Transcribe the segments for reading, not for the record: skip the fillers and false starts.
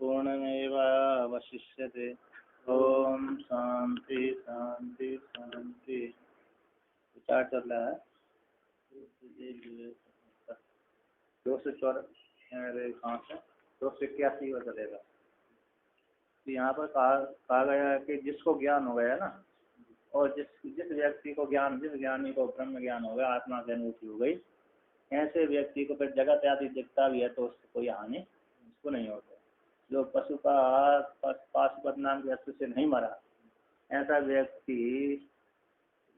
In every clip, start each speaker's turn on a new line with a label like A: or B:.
A: पूर्णमेवावशिष्यते। ओम शांति शांति शांति। विचार चल रहा है 281 का चलेगा। तो यहाँ पर कहा गया है कि जिसको ज्ञान हो गया ना, और जिस व्यक्ति को ज्ञान, जिस ज्ञानी को ब्रह्म ज्ञान हो गया, आत्मा की अनुभूति हो गई, ऐसे व्यक्ति को फिर जगत आदि दिखता भी है तो उससे कोई हानि उसको नहीं होता। जो पाशुपत नाम के अस्त्र से नहीं मरा, ऐसा व्यक्ति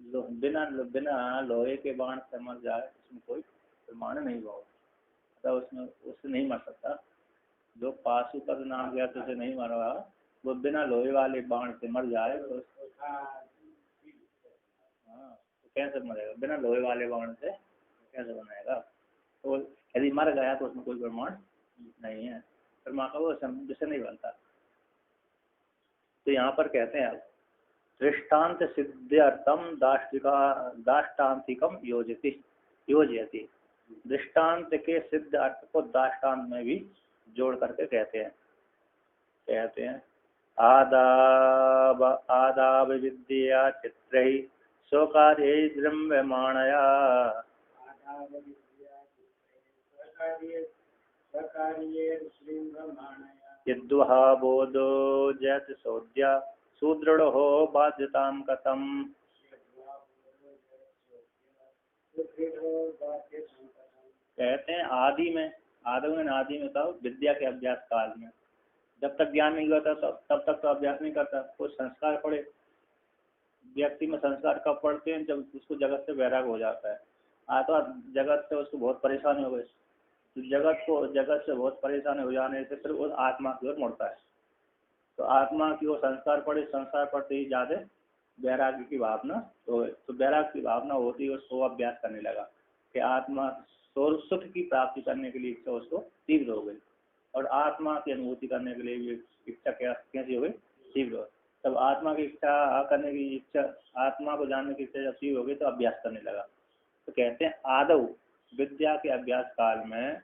A: बिना लोहे के बाण से मर जाए, उसमें कोई प्रमाण नहीं हुआ, तो उसमें उससे नहीं मर सकता। जो पाशुपत नाम के अस्त्र से नहीं मरा, वो बिना लोहे वाले बाण से मर जाए तो तो कैसे मरेगा? बिना लोहे वाले बाण से कैसे बनाएगा? तो यदि मर गया तो उसमें कोई प्रमाण नहीं है, प्रमाण का वो विषय नहीं बनता। तो यहाँ पर कहते हैं दृष्टांत सिद्ध्यर्थम दाष्टान्तिकम योजयति। दृष्टांत के सिद्ध अर्थ को दाष्टान्त में भी जोड़ करके कहते हैं आदाव विद्या चित्रैः स्वकार्ये द्रव्यमाणया यद्वहा बोधो जयति सौद्या सुदृढ़ो बाध्यतां कथम। कहते हैं आदि में था विद्या के अभ्यास काल में, जब तक ज्ञान नहीं होता तब तक तो अभ्यास नहीं करता। कुछ संस्कार पड़े व्यक्ति में, संस्कार कब पड़ते हैं? जब उसको जगत से वैराग हो जाता है। तो जगत से उसको बहुत परेशानी हो गई, तो जगत से बहुत परेशानी हो जाने से फिर वो आत्मा की ओर मुड़ता है। तो आत्मा की ओर संस्कार पड़ते ही ज्यादा वैराग्य की भावना तो वैराग्य की भावना होती है, उसको अभ्यास करने लगा कि आत्मा सुख की प्राप्ति करने के लिए इच्छा उसको तीव्र हो गई, और आत्मा की अनुभूति करने के लिए भी इच्छा कैसी हो गई? तीव्र। तब आत्मा की इच्छा आत्मा को जानने की इच्छा जब तीव्र हो गई तो अभ्यास करने लगा। तो कहते हैं आदौ विद्या के अभ्यास काल में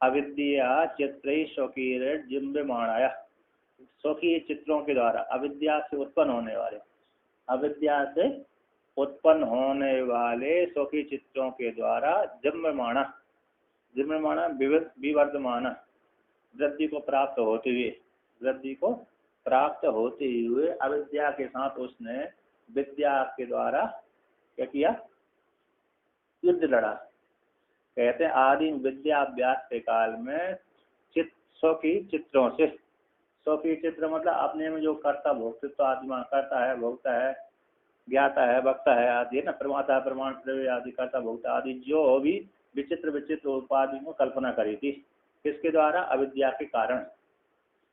A: अविद्या चित्र स्वकीय जिम्बमाणाया, स्वकीय चित्रों के द्वारा अविद्या से उत्पन्न होने वाले स्वकीय चित्रों के द्वारा जिम्बमाणा विवर्धमान वृद्धि को प्राप्त होते हुए अविद्या के साथ उसने विद्या के द्वारा क्या किया? युद्ध लड़ा। कहते हैं आदि विद्या अभ्यास के काल में स्वकीय चित्रों से, स्वकीय चित्र मतलब अपने में जो कर्ता भोक्तृत्व आत्मा करता है, भोगता है, ज्ञाता है, वक्ता है आदि ना, प्रमाता प्रमाण प्रवेश आदि कर्ता भोक्ता आदि जो भी विचित्र उपाधि को कल्पना करी थी, किसके द्वारा? अविद्या के कारण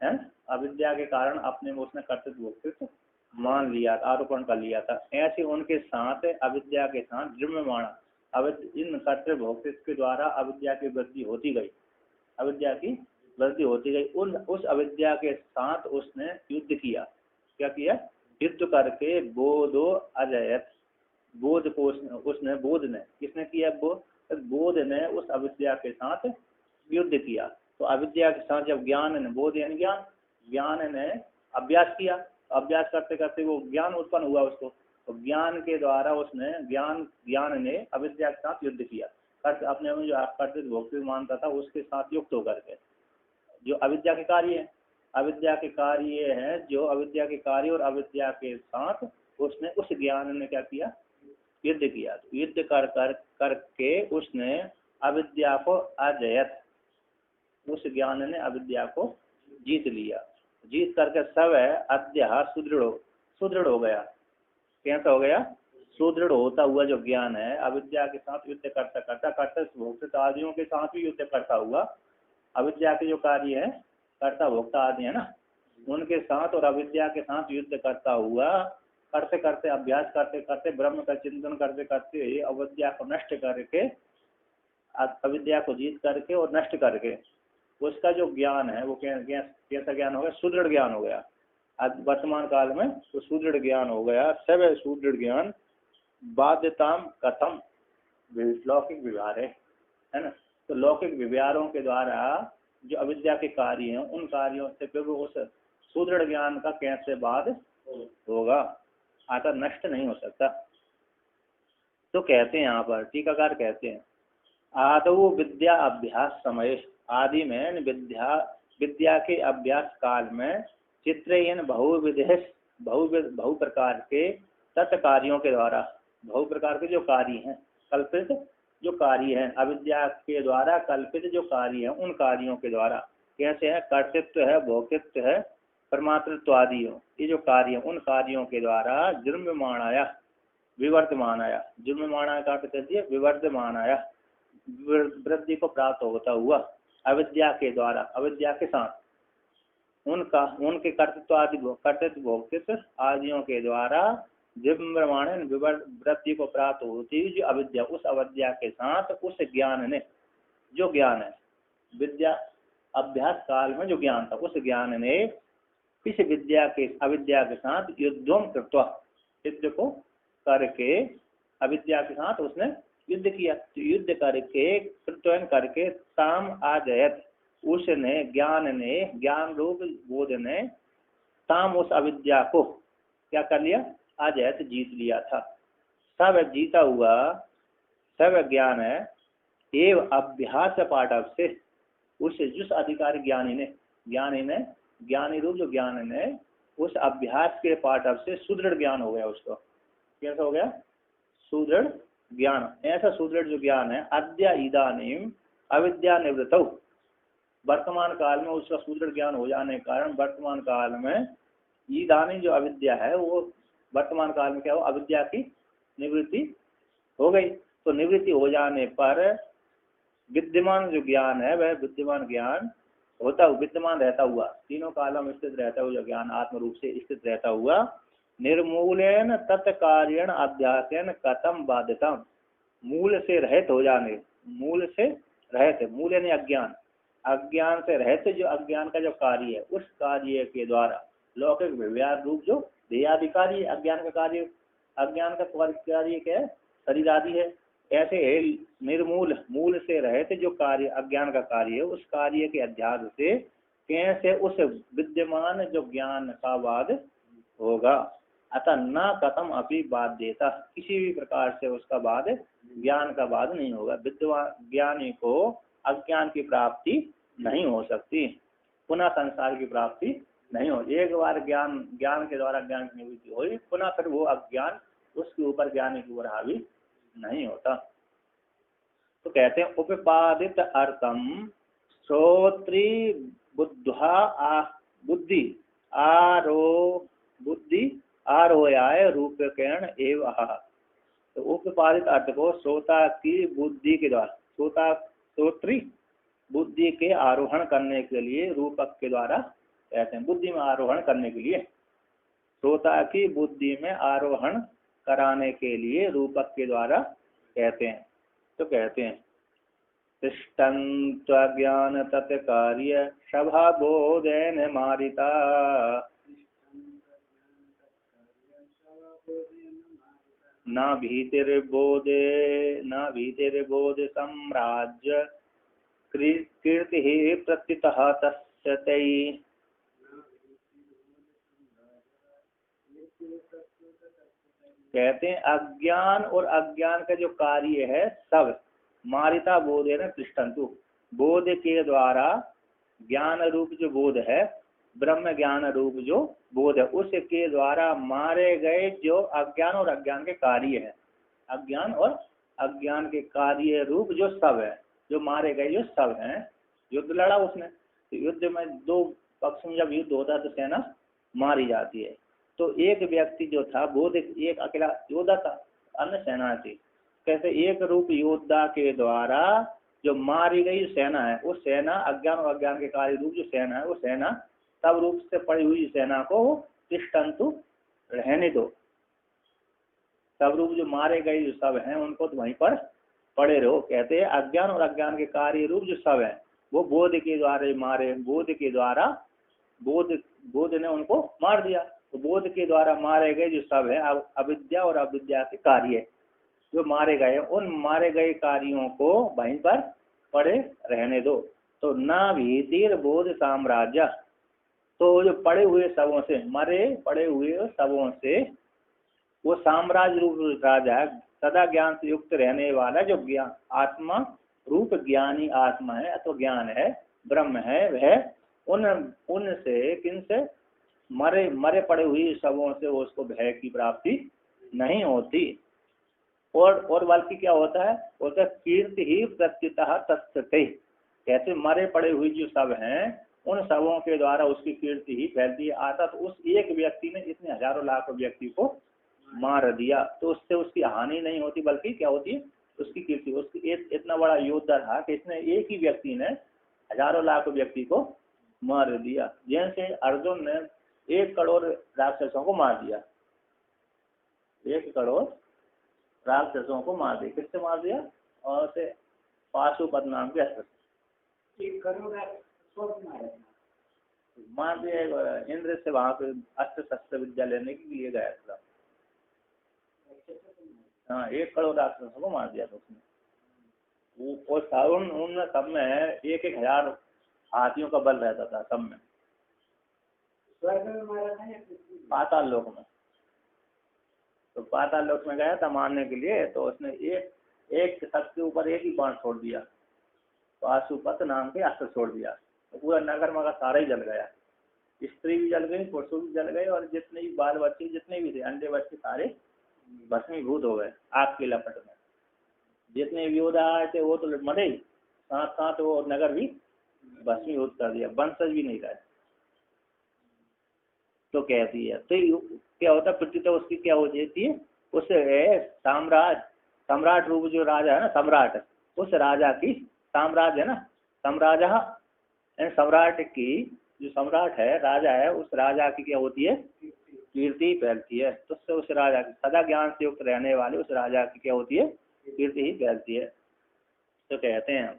A: है। अविद्या के कारण अपने में उसने कर्तव्य भोक्तृत्व मान लिया, आरोपण कर लिया था। ऐसे उनके साथ अविद्या के साथ जिम्बमाणा इन कर्तव्य भोक्तृत्व के द्वारा अविद्या की वृद्धि होती गई, उस अविद्या के साथ उसने युद्ध किया। क्या किया? युद्ध करके बोधो अजयत, बोध को किसने किया? बोध ने उस अविद्या के साथ युद्ध किया। तो अविद्या के साथ जब ज्ञान ने, बोध यानी ज्ञान ने अभ्यास किया, अभ्यास करते करते वो ज्ञान उत्पन्न हुआ उसको, तो ज्ञान के द्वारा उसने ज्ञान ने अविद्या के साथ युद्ध किया। अपने में जो कर्तव्य भोक्तृत्व मानता था उसके साथ युक्त होकर के, जो अविद्या के कार्य है, जो अविद्या के कार्य और अविद्या के साथ उसने उस ज्ञान ने क्या किया? युद्ध किया। युद्ध करके उसने अविद्या को अजयत, उस ज्ञान ने अविद्या को जीत लिया। जीत करके सब है अद्य सुदृढ़ हो गया। कैसा हो गया? सुदृढ़ होता हुआ जो ज्ञान है, अविद्या के साथ युद्ध करता भोक्ता आदियों के साथ भी युद्ध करता हुआ, अविद्या के जो कार्य है कर्ता भोक्ता आदि है ना, उनके साथ और अविद्या के साथ युद्ध करता हुआ, करते करते अभ्यास करते ब्रह्म का चिंतन करते अविद्या को नष्ट करके, अविद्या को जीत करके और नष्ट करके उसका जो ज्ञान है वो कैसा ज्ञान हो गया? सुदृढ़ ज्ञान हो गया। आज वर्तमान काल में तो सुदृढ़ ज्ञान हो गया। सब सुदृढ़ ज्ञान बाध्यताम कथम लौकिक व्यवहार है ना। तो लौकिक व्यवहारों के द्वारा जो अविद्या के कार्य हैं उन कार्यों से फिर उस सुदृढ़ ज्ञान का कैसे बाद होगा, अतः नष्ट नहीं हो सकता। तो कहते हैं यहाँ पर टीकाकार कहते हैं आदौ विद्या अभ्यास समय, आदि में विद्या के अभ्यास काल में चित्रयन बहु प्रकार के तत्कार्यों के द्वारा, बहु प्रकार के जो कार्य हैं, कल्पित जो कार्य हैं, अविद्या के द्वारा कल्पित जो कार्य हैं उन कार्यों के द्वारा कैसे है, कर्तृत्व है, भोक्तृत्व है, परमात्मत्व आदि, ये जो कार्य उन कार्यों के द्वारा जुर्ममाणाया विवर्तमानाया, जुर्ममाणा का अर्थ करिए विवर्तमानाया, वृद्धि को प्राप्त होता हुआ अविद्या के द्वारा, अविद्या के साथ उनका उनके कर्तृत्व भोक्तृत्व आदियों के द्वारा जिम्रमाण वृद्धि को प्राप्त होती हुई जो अविद्या, उस अविद्या के साथ उस ज्ञान ने, जो ज्ञान है विद्या अभ्यास काल में जो ज्ञान था, उस ज्ञान ने इस विद्या के अविद्या के साथ युद्धम कृत्वा, युद्ध को करके अविद्या के साथ उसने युद्ध किया, तो युद्ध करके कृत्वयन करके ताम आजयत, उसने ज्ञान रूप बोध ने ताम उस अविद्या को क्या कर लिया, आजयत जीत लिया था। सब जीता हुआ सब ज्ञान है एव अभ्यास पाठव से, उस जिस अधिकारी ज्ञानी रूप जो ज्ञान ने उस अभ्यास के पाठव से सुदृढ़ ज्ञान हो गया, उसको कैसा हो गया, सुदृढ़ ज्ञान। ऐसा सुदृढ़ जो ज्ञान है अद्या इदानीम अविद्या निवृत्त, वर्तमान काल में उसका सुदृढ़ ज्ञान हो जाने के कारण वर्तमान काल में इदानी जो अविद्या है वो वर्तमान काल में क्या हो, अविद्या की निवृत्ति हो गई। तो निवृत्ति हो जाने पर विद्यमान जो ज्ञान है वह विद्यमान ज्ञान विद्यमान रहता हुआ, तीनों कालों में स्थित रहता हुआ, जो ज्ञान आत्म रूप से स्थित रहता हुआ, निर्मूलन तत्कार्यण अध्यासन कथम बाध्यता, मूल से रहित हो जाने, मूल से रहित, मूल यानी अज्ञान, अज्ञान से रहित जो अज्ञान का जो कार्य है उस कार्य के द्वारा लौकिक व्यवहार रूप जो देहाधिकारी अज्ञान का कार्य, अज्ञान का कार्य क्या है, शरीर आदि है, ऐसे है निर्मूल मूल से रहित जो कार्य अज्ञान का कार्य है उस कार्य के अध्यास से कैसे उस विद्यमान जो ज्ञान का बाद होगा, अतः न कथम अपनी बाध्यता, किसी भी प्रकार से उसका बाद ज्ञान का बाद नहीं होगा, विद्वान ज्ञानी को अज्ञान की प्राप्ति नहीं हो सकती, पुनः संसार की प्राप्ति नहीं हो। एक बार ज्ञान के द्वारा ज्ञान की निवृत्ति हुई, पुनः फिर वो अज्ञान उसके ऊपर ज्ञानी के ऊपर हावी नहीं होता। तो कहते हैं उपादित अर्थम श्रोत्री बुद्धि आरोयाय रूपकेण एव। तो उपादित अर्थ को श्रोता की बुद्धि के द्वारा, श्रोत्री बुद्धि के आरोहण करने के लिए रूपक के द्वारा कहते हैं, बुद्धि में आरोहण करने के लिए, श्रोता की बुद्धि में आरोहण कराने के लिए रूपक के द्वारा कहते हैं। तो कहते हैं तिष्ठन्त्व ज्ञान तत्कार्य सभा बोधेन मारिता, न भीतिर्बोध सम्राज्य कीर्ति प्रत्युतः तस्यते। कहते हैं अज्ञान और अज्ञान का जो कार्य है सब मारिता बोध है न तिष्ठन्तु, बोध के द्वारा ज्ञान रूप जो बोध है, ब्रह्म ज्ञान रूप जो बोध है, उसके द्वारा मारे गए जो अज्ञान और अज्ञान के कार्य है, अज्ञान और अज्ञान के कार्य रूप जो सब है, जो मारे गए जो सब हैं, युद्ध लड़ा उसने, तो युद्ध में दो पक्ष में जब युद्ध होता है तो सेना मारी जाती है। तो एक व्यक्ति जो था बोध, एक अकेला योद्धा था, अन्य सेना थी, कैसे एक रूप योद्धा के द्वारा जो मारी गई सेना है, वो सेना अज्ञान और अज्ञान के कार्य रूप जो सेना है, वो सेना सब रूप से पड़ी हुई सेना को तिष्ठन्तु रहने दो, सब रूप जो मारे गए जो सब हैं उनको तो वहीं पर पड़े रहो। कहते हैं अज्ञान और अज्ञान के कार्य रूप जो सब है वो बोध के द्वारा मारे, बोध के द्वारा बोध ने उनको मार दिया। तो बोध के द्वारा मारे गए जो सब है अविद्या और अविद्या के कार्य जो मारे गए, उन मारे गए कार्यों को वहीं पर पड़े रहने दो। तो तो न भीतिर बोध साम्राज्य, तो जो पड़े हुए सबों से, मरे पड़े हुए सबों से वो साम्राज्य रूप राजा है, सदा ज्ञान से युक्त रहने वाला जो ज्ञान आत्मा रूप ज्ञानी आत्मा है अथवा ज्ञान है, ब्रह्म है, वह उनसे किनसे, मरे मरे पड़े हुई सबों से उसको भय की प्राप्ति नहीं होती। और बल्कि क्या होता है, बोलते कीर्ति ही प्रत्युतः तत्सते, कैसे मरे पड़े हुए जो सब हैं उन सबों के द्वारा उसकी कीर्ति ही फैलती है। अर्थात उस एक व्यक्ति ने इतने हजारों लाखों व्यक्ति को मार दिया तो उससे उसकी हानि नहीं होती, बल्कि क्या होती है, उसकी कीर्ति। उसकी इतना बड़ा योद्धा था कि इसने एक ही व्यक्ति ने हजारों लाखों व्यक्ति को मार दिया। जैसे अर्जुन ने 1 करोड़ राक्षसों को मार दिया, 1 करोड़ राक्षसों को मार दिया। किससे मार दिया? और से पाशुपत नाम के अस्त्र,
B: 1 करोड़
A: मार दिया। इंद्र से वहां पे अस्त्र शस्त्र विद्या लेने के लिए गया था। हाँ, 1 करोड़ राक्षसों को मार दिया था उसने। वो साउन उन सब में 1,000 हाथियों का बल रहता था सब में।
B: स्वर्ग में मारा था या
A: पाताल लोक में। तो पाताल लोक में गया था मारने के लिए, तो उसने एक सबके ऊपर एक ही बाण छोड़ दिया, पाशुपत नाम के अस्त्र छोड़ दिया, तो पूरा नगर मगर सारा ही जल गया। स्त्री भी जल गई, पुरुष भी जल गए, और जितने भी बाल बच्चे जितने भी थे अंडे बच्चे सारे भस्मीभूत हो गए आग की लपट में। जितने भी योद्धा आए थे वो तो मरे, साथ साथ वो नगर भी भस्मीभूत कर दिया, वंशज भी नहीं रहे। तो कहती है तो क्या होता है, पृथ्वी तो उसकी क्या हो जाती है, उस सम्राट रूप जो राजा है ना, सम्राट, उस राजा की साम्राज्य है ना, सम्राट की जो सम्राट है, राजा है, उस राजा की क्या होती है, कीर्ति फैलती है। तो उससे उस राजा की सदा ज्ञान से युक्त रहने वाले उस राजा की क्या होती है, कीर्ति ही फैलती है। तो कहते हैं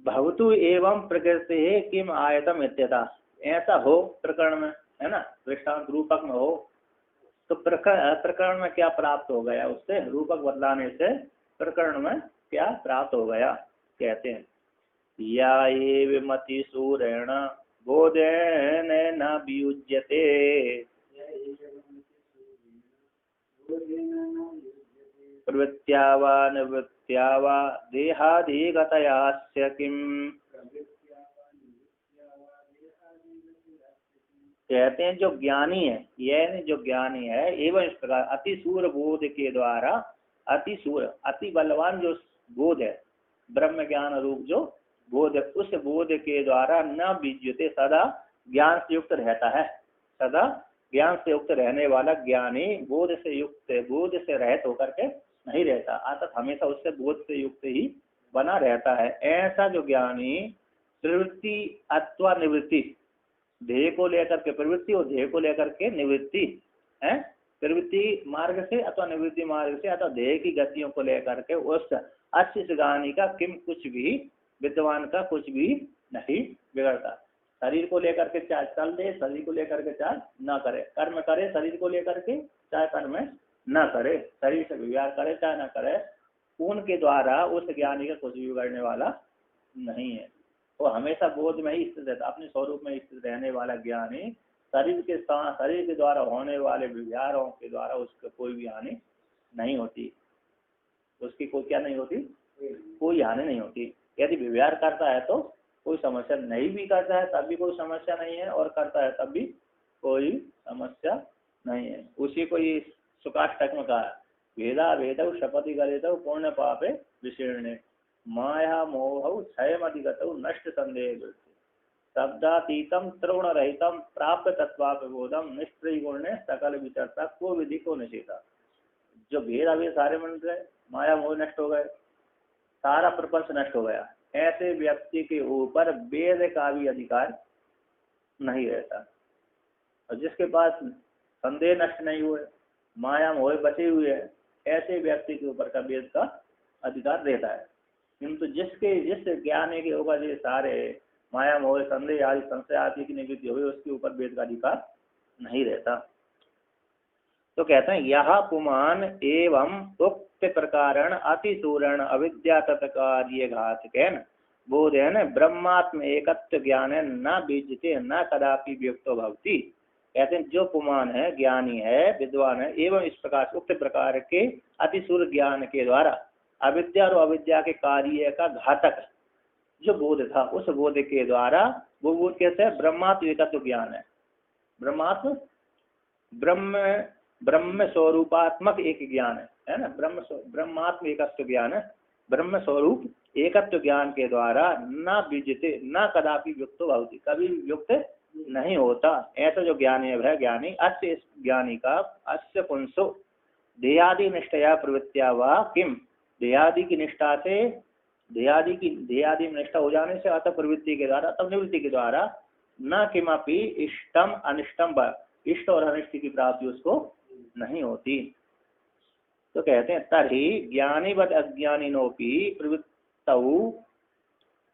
A: भवतु एवं प्रकृति किम आयतम इत्यथा, ऐसा हो प्रकरण में, है ना, दृष्टांत रूपक में हो, तो प्रकरण में क्या प्राप्त हो गया, उससे रूपक बदलाने से प्रकरण में क्या प्राप्त हो गया। कहते हैं या ये विमति सूरेण बोधेन न वियुज्यते, प्रवृत्त्या वा निवृत्त्या वा देहादिगतयास्य किम। कहते हैं जो ज्ञानी है, यह जो ज्ञानी है, एवं इस प्रकार अतिसूर बोध के द्वारा, अतिसूर अति बलवान जो बोध है, ब्रह्म ज्ञान रूप जो बोध है, उस बोध के द्वारा न विज्यते, सदा ज्ञान से युक्त रहता है। सदा ज्ञान से युक्त रहने वाला ज्ञानी बोध से युक्त, बोध से रहित होकर के नहीं रहता, अर्थात हमेशा उससे बोध से युक्त ही बना रहता है। ऐसा जो ज्ञानी प्रवृत्ति अथवा निवृत्ति, ध्येय को लेकर के प्रवृत्ति और ध्येय को लेकर के निवृत्ति है, प्रवृत्ति मार्ग से अथवा निवृत्ति मार्ग से अथवा ध्येय की गतियों को लेकर के उस अच्छे ज्ञानी का किम कुछ भी, विद्वान का कुछ भी नहीं बिगड़ता। शरीर को लेकर के चाहे चल दे, शरीर को लेकर के चाहे न करे, कर्म करे शरीर को लेकर के चाहे कर्म न करे, शरीर से व्यवहार करे चाहे न करे, उनके द्वारा उस ज्ञानी का कुछ भी बिगड़ने वाला नहीं है। वो हमेशा बोध में ही स्थित रहता, अपने स्वरूप में स्थित रहने वाला ज्ञानी शरीर के साथ, शरीर के द्वारा होने वाले व्यवहारों के द्वारा उसको कोई भी हानि नहीं होती, उसकी कोई क्या नहीं होती, कोई हानि नहीं होती। यदि व्यवहार करता है तो कोई समस्या, नहीं भी करता है तब भी कोई समस्या नहीं है, और करता है तब भी कोई समस्या नहीं है। उसी को ये सुकाष्टक में कहा, भेदा भेद शपथि गलित पूर्ण पापे विशीर्णे माया मोह क्षयमधिगत नष्ट संदेह शब्दातीतम त्रिगुण रहितम प्राप्त तत्वापबोधम निष्त्रिगुण्य सकल विचरता को विधि को निषेधा। जो भेद अभी सारे मन गए, माया मोह नष्ट हो गए, सारा प्रपंच नष्ट हो गया, ऐसे व्यक्ति के ऊपर वेद का भी अधिकार नहीं रहता। और जिसके पास संदेह नष्ट नहीं हुए, माया मोह बचे हुए है, ऐसे व्यक्ति के ऊपर का वेद का अधिकार रहता है। किंतु जिस ज्ञानी के ऊपर ये सारे माया मोह संदेह आदि संशय आदि की निवृत्ति हुई, उसके ऊपर वेद का अधिकार नहीं रहता। तो कहते हैं यह पुमान एवं उक्त प्रकारण अतिसूरण अविद्या तत्कार्य घातकैन बोध है न ब्रह्मात्म एकत्व ज्ञान है न बीजते न कदापि वियुक्तो भवति। कहते हैं जो पुमान है, ज्ञानी है, विद्वान है, एवं इस प्रकार उक्त प्रकार के अतिशूर ज्ञान के द्वारा अविद्या और अविद्या के कार्य का घातक जो बोध था, उस बोध के द्वारा वो बोध कैसे है? ब्रह्मात्म एकत्व ज्ञान है। ब्रह्मात्म ब्रह्म ब्रह्म स्वरूपात्मक एक ज्ञान है ना, ब्रह्मात्म एकत्व ज्ञान है। ब्रह्म स्वरूप एकत्व ज्ञान के द्वारा न बीजते न कदापि युक्त भवति, कभी युक्त नहीं होता। ऐसा जो ज्ञानी है वह ज्ञानी अस्य इस ज्ञानी का अस्य पुंसो देहादि निष्ठया प्रवृत्तिया वा किम, देहादि की निष्ठा से देहादि में निष्ठा हो जाने से अतः प्रवृत्ति के द्वारा, तब निवृत्ति के द्वारा न किमपि इष्टम अनिष्टम व इष्ट और अनिष्ट की प्राप्ति उसको नहीं होती। तो कहते हैं तर्हि ज्ञानीवत अज्ञानिनोपि प्रवृत्तौ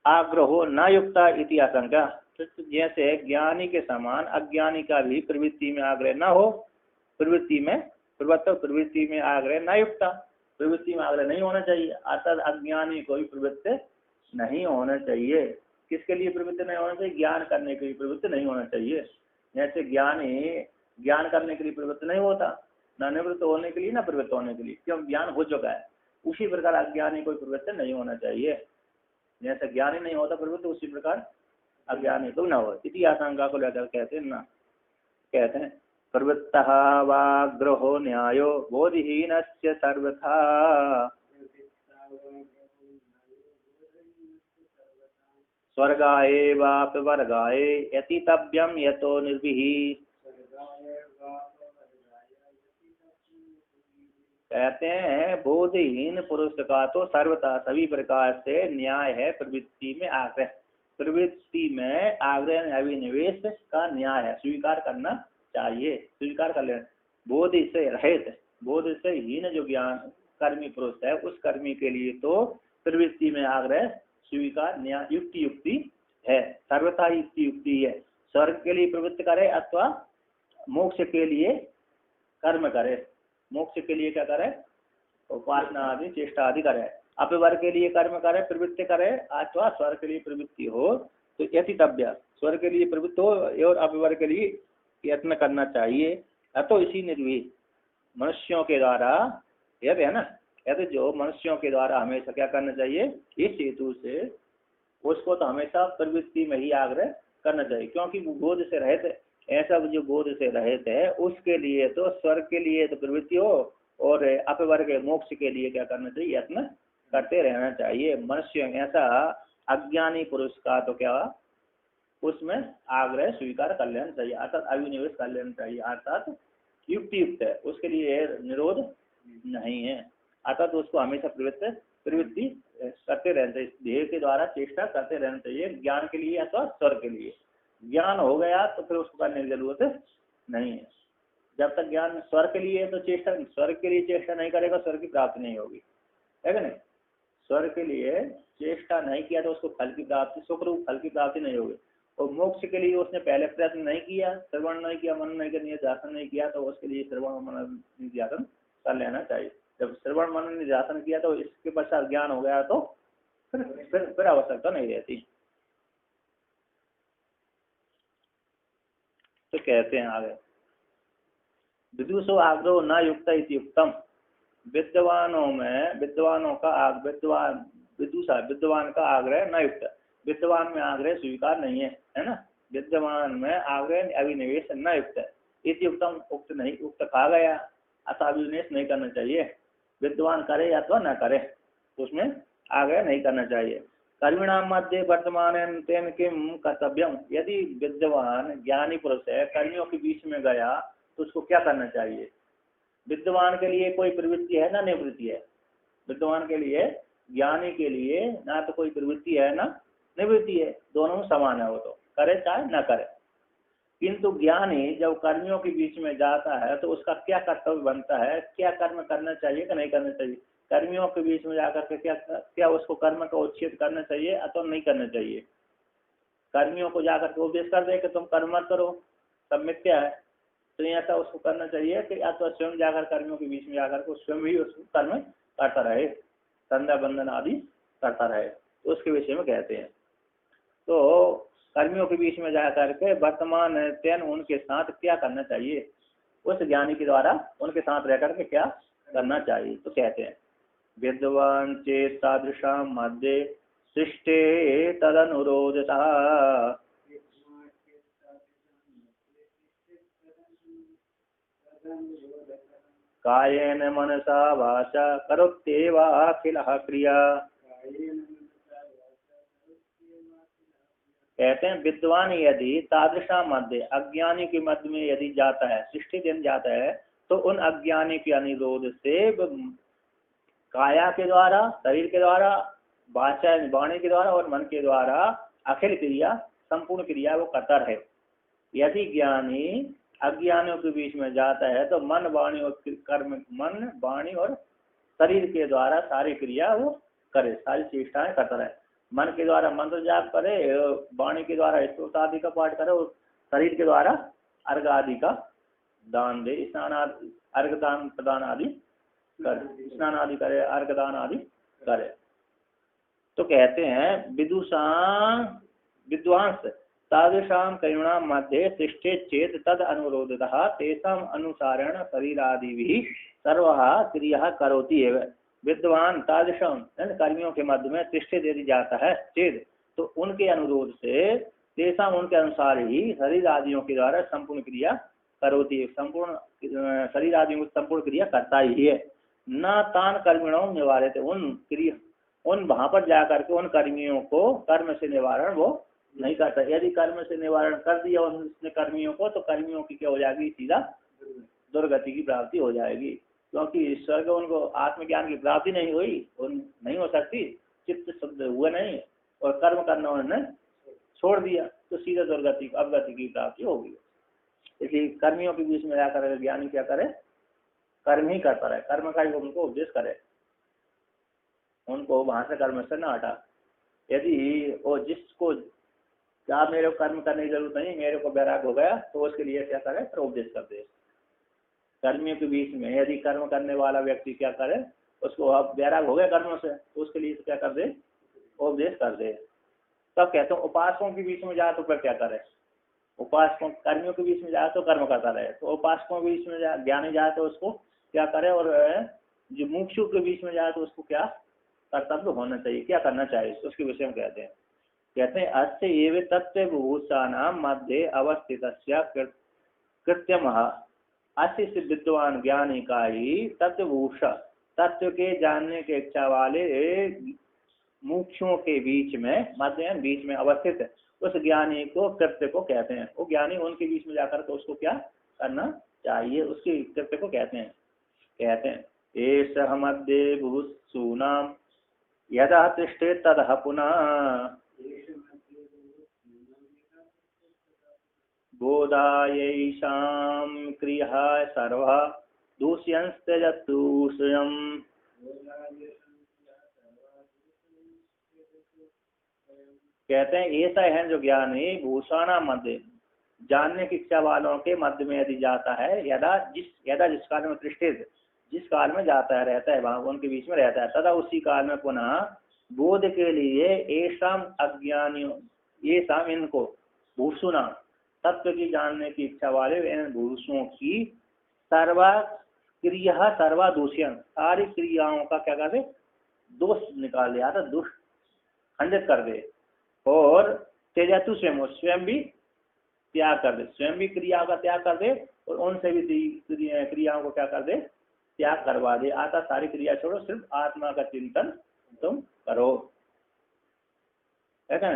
A: आग्रहो न युक्ता इति आशंका। तो जैसे ज्ञानी के समान अज्ञानी का भी प्रवृत्ति में आग्रह न हो, प्रवृत्ति में आग्रह न युक्ता, प्रवृत्ति में आग्रह नहीं होना चाहिए, अतः अज्ञानी को भी प्रवृत्ति नहीं होना चाहिए। किसके लिए प्रवृत्ति नहीं होना चाहिए? ज्ञान करने के लिए प्रवृत्ति नहीं होना चाहिए। जैसे ज्ञानी ज्ञान करने के लिए प्रवृत्त नहीं होता, न निवृत्त होने के लिए न प्रवृत्त होने के लिए, क्यों? ज्ञान हो चुका है। उसी प्रकार अज्ञानी कोई प्रवृत्त नहीं होना चाहिए। जैसे ज्ञानी नहीं होता प्रवृत्त, उसी प्रकार अज्ञानी तो न हो। इसी आशंका को लेकर कहते हैं ना, कहते हैं प्रवृत्तः वाग्रहो न्यायो बोधिहीनस्य सर्वथा स्वर्गाय वाप वर्गाय यतितव्यम यतो निर्विहि। कहते हैं बोधहीन पुरुष का तो सर्वथा सभी प्रकार से न्याय है प्रवृत्ति में आग्रह, प्रवृत्ति में आग्रह अभिनिवेश का न्याय है, स्वीकार करना चाहिए, स्वीकार कर लेना। बोध से रहित, बोध से हीन जो ज्ञान कर्मी पुरुष है, उस कर्मी के लिए तो प्रवृत्ति में आग्रह स्वीकार न्याय युक्ति है, सर्वथा युक्ति है। स्वर्ग के लिए प्रवृत्ति करे अथवा मोक्ष के लिए कर्म करे, मोक्ष के लिए क्या करे? उपासना आदि चेष्टा आदि करे। अपवर्ग के लिए कर्म करे, प्रवृत्ति करे, अथवा स्वर्ग के लिए प्रवृत्ति हो तो यतितव्य, स्वर्ग के लिए प्रवृत्ति हो और अपवर्ग के लिए यत्न करना चाहिए। अतो इसी निर्विध मनुष्यों के द्वारा यह है ना, कहते जो मनुष्यों के द्वारा हमेशा क्या करना चाहिए? इस हेतु से उसको तो हमेशा प्रवृत्ति में ही आग्रह करना चाहिए, क्योंकि वो बोध से रहित है। ऐसा जो बोध से रहित है उसके लिए तो स्वर्ग के लिए तो प्रवृत्ति हो और अपवर्ग मोक्ष के लिए क्या करना चाहिए? यत्न करते रहना चाहिए। मनुष्य ऐसा अज्ञानी पुरुष का तो क्या उसमें आग्रह स्वीकार कर लेना चाहिए, अर्थात अभिनिवेश कर लेना चाहिए, अर्थात युक्त है, उसके लिए निरोध नहीं है, अर्थात उसको हमेशा प्रवृत्ति करते रहना चाहिए, देह के द्वारा चेष्टा करते रहना चाहिए, ज्ञान के लिए अथवा स्वर्ग के लिए। ज्ञान हो गया तो फिर उसको करने की जरूरत नहीं है। जब तक ज्ञान स्वर्ग के लिए है तो चेष्टा, स्वर्ग के लिए चेष्टा नहीं करेगा स्वर्ग की प्राप्ति नहीं होगी, है कि नहीं? स्वर्ग के लिए चेष्टा नहीं किया तो उसको फल की प्राप्ति, सुखरूप फल की प्राप्ति नहीं होगी। और मोक्ष के लिए उसने पहले प्रयत्न नहीं किया, श्रवण नहीं किया, मनन नहीं किया, निध्यासन नहीं किया, तो उसके लिए श्रवण मनन निध्यासन कर लेना चाहिए। जब श्रवण मनन निध्यासन किया तो इसके पश्चात ज्ञान हो गया तो फिर आवश्यकता नहीं रहती। तो कहते हैं आगे विदुषो आग्रहो न युक्त इति युक्तम। विद्वानों का विद्वान का आग्रह न युक्त, विद्वान में आग्रह स्वीकार नहीं है ना, विद्वान में आग्रह अभिनिवेश न युक्त इति युक्तम, उक्त नहीं, उक्त कहा गया, अतः अभिनिवेश नहीं करना चाहिए। विद्वान करे अथवा न करे उसमें आग्रह नहीं करना चाहिए। कर्मिणाम मध्य वर्तमान तेन किम कर्तव्यम, यदि विद्वान ज्ञानी पुरुष है कर्मियों के बीच में गया तो उसको क्या करना चाहिए? विद्वान के लिए कोई प्रवृत्ति है ना निवृत्ति है? विद्वान के लिए, ज्ञानी के लिए ना तो कोई प्रवृत्ति है ना निवृत्ति है, दोनों समान है, वो तो करे चाहे न करे। किंतु ज्ञानी जब कर्मियों के बीच में जाता है तो उसका क्या कर्तव्य बनता है, क्या कर्म करना चाहिए कि नहीं करना चाहिए? कर्मियों के बीच में जाकर के क्या उसको कर्म का उच्छेद करना चाहिए अथवा नहीं करना चाहिए? कर्मियों को जाकर के उपदेश कर दे कि तुम कर्म मत करो, सब मिथ्या है, तो ऐसा उसको करना चाहिए कि अथवा स्वयं जाकर कर्मियों के बीच में जाकर के स्वयं ही उसको कर्म करता रहे, संध्या बंधन आदि करता रहे। तो उसके विषय में कहते हैं। तो कर्मियों के बीच में जा करके वर्तमान तेन उनके साथ क्या करना चाहिए, उस ज्ञानी के द्वारा उनके साथ रह करके क्या करना चाहिए। तो कहते हैं विद्वान चेत तादृशां मध्य सृष्टे तदनुरोधता कायेन मनसा वाचा करोत्येवा अखिलः क्रिया। कहते हैं विद्वान यदि तादृशा मध्य अज्ञानी के मध्य में यदि जाता है, सृष्टि दिन जाता है, तो उन अज्ञानी के अनुरोध से काया के द्वारा, शरीर के द्वारा, वाचा वाणी के द्वारा और मन के द्वारा अखिल क्रिया, संपूर्ण क्रिया वो करता रहे। यदि ज्ञानी अज्ञानियों के बीच में जाता है तो मन वाणी और कर्म, मन वाणी और शरीर के द्वारा सारी क्रिया वो करे, सारी चेष्टाएं करता रहे। मन के द्वारा मंत्र जाप करे, वाणी के द्वारा स्तोत्र आदि का पाठ करे और शरीर के द्वारा अर्घ आदि का दान दे, स्नान आदि, अर्घ दान प्रदान आदि करे, स्नान आदि करे, अर्घ दान आदि करे। तो कहते हैं विद्वांस तादृशां करुणां मध्ये तिष्ठे चेत तद अनुरोधतः तेषाम् अनुसारेण शरीरादिभिः सर्वः क्रियाः करोति एव। विद्वान तादृशं कर्मियों के मध्य में तिष्ठित यदि जाता है चेत, तो उनके अनुरोध से तेषाम् उनके अनुसार ही शरीर आदियों के द्वारा संपूर्ण क्रिया करोति, संपूर्ण शरीर आदियों की संपूर्ण क्रिया करता ही है। न तान कर्मिणों निवारित, उन वहां पर जाकर के उन कर्मियों को कर्म से निवारण वो नहीं करता। यदि कर्म से निवारण कर दिया उसने कर्मियों को, तो कर्मियों की क्या हो जाएगी, सीधा दुर्गति की प्राप्ति हो जाएगी। क्योंकि ईश्वर को उनको आत्मज्ञान की प्राप्ति नहीं हुई, नहीं हो सकती, चित्त शुद्ध हुआ नहीं और कर्म करना उन्होंने छोड़ दिया, तो सीधा दुर्गति अवगति की प्राप्ति होगी। इसलिए कर्मियों के बीच में जाकर ज्ञानी क्या करे, कर्म ही करता रहे, कर्म का ही उनको उपदेश करे, उनको वहां से कर्म से न हटा। यदि वो जिसको क्या मेरे को कर्म करने की जरूरत नहीं, मेरे को वैराग हो गया, तो उसके लिए क्या करे, तो उपदेश कर दे। कर्मियों के बीच में यदि कर्म करने वाला व्यक्ति क्या करे, उसको अब वैराग हो गया कर्मों से, तो उसके लिए क्या कर दे, उपदेश कर दे। तब कहते हैं उपासकों के बीच में जाए तो फिर क्या करे, उपासकों कर्मियों के बीच में जाए तो कर्म करता रहे, तो उपासकों के बीच में ज्ञानी जाए तो उसको क्या करे, और जो मुमुक्षु के बीच में जाए तो उसको क्या कर्तव्य होना चाहिए, क्या करना चाहिए, तो उसके विषय में कहते हैं अस्य एव तत्वभूषाणां मध्ये अवस्थितस्य कृत्यमः। अस्य विद्वान ज्ञानी का ही तत्वभूषा, तत्व के जानने के इच्छा वाले मुमुक्षुओं के बीच में, मध्य बीच में अवस्थित उस ज्ञानी को कृत्य को कहते हैं। वो ज्ञानी उनके बीच में जाकर तो उसको क्या करना चाहिए, उसके कृत्य को कहते हैं एष मध्य भूषूणाम यदा तिष्ठे तदह पुनः बोधायैषां क्रिया सर्वा दूष्यंस्त्यजतु स्वयं। कहते हैं ऐसा है जो ज्ञानी भूषाणा मध्य, जानने की इच्छा वालों के मध्य में यदि जाता है, यदा जिस काल में तिष्ठित, जिस काल में जाता है, रहता है, वहां उनके बीच में रहता है, तदा उसी काल में पुनः बोध के लिए ऐसाम अज्ञानियों, ये शाम इनको भूषुना तत्व की जानने की इच्छा वाले इन भूषुओं की सर्वा क्रिया सर्वा दूषियन, सारी क्रियाओं का क्या कर दे, दोष निकाल दिया था, दुष्ट खंडित कर दे, और तेजतु स्वयं भी त्याग कर दे, स्वयं भी क्रिया का त्याग कर दे और उनसे भी क्रियाओं को क्या कर दे, त्याग करवा दे। आता सारी क्रिया छोड़ो, सिर्फ आत्मा का चिंतन तुम करो। है ना,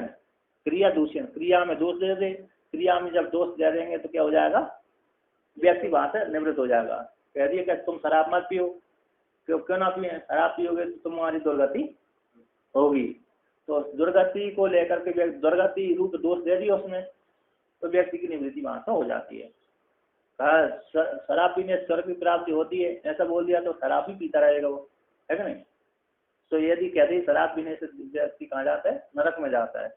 A: क्रिया दूषण, क्रिया में दोष दे दे, क्रिया में जब दोष दे देंगे तो क्या हो जाएगा, व्यक्ति वहां से निवृत्त हो जाएगा। कह दिए कि तुम शराब मत पियो, क्यों ना पिए, शराब पियोगे तो तुम्हारी दुर्गति होगी। तो दुर्गति को लेकर के दुर्गति रूप दोष दे दिया उसने, तो व्यक्ति की निवृत्ति वहां से हो जाती है। कहा शराब पीने स्वर्ग की प्राप्ति होती है, ऐसा बोल दिया तो शराब ही पीता रहेगा वो, है कि नहीं। तो यदि कहते शराब पीने से व्यक्ति कहाँ जाता है, नरक में जाता है,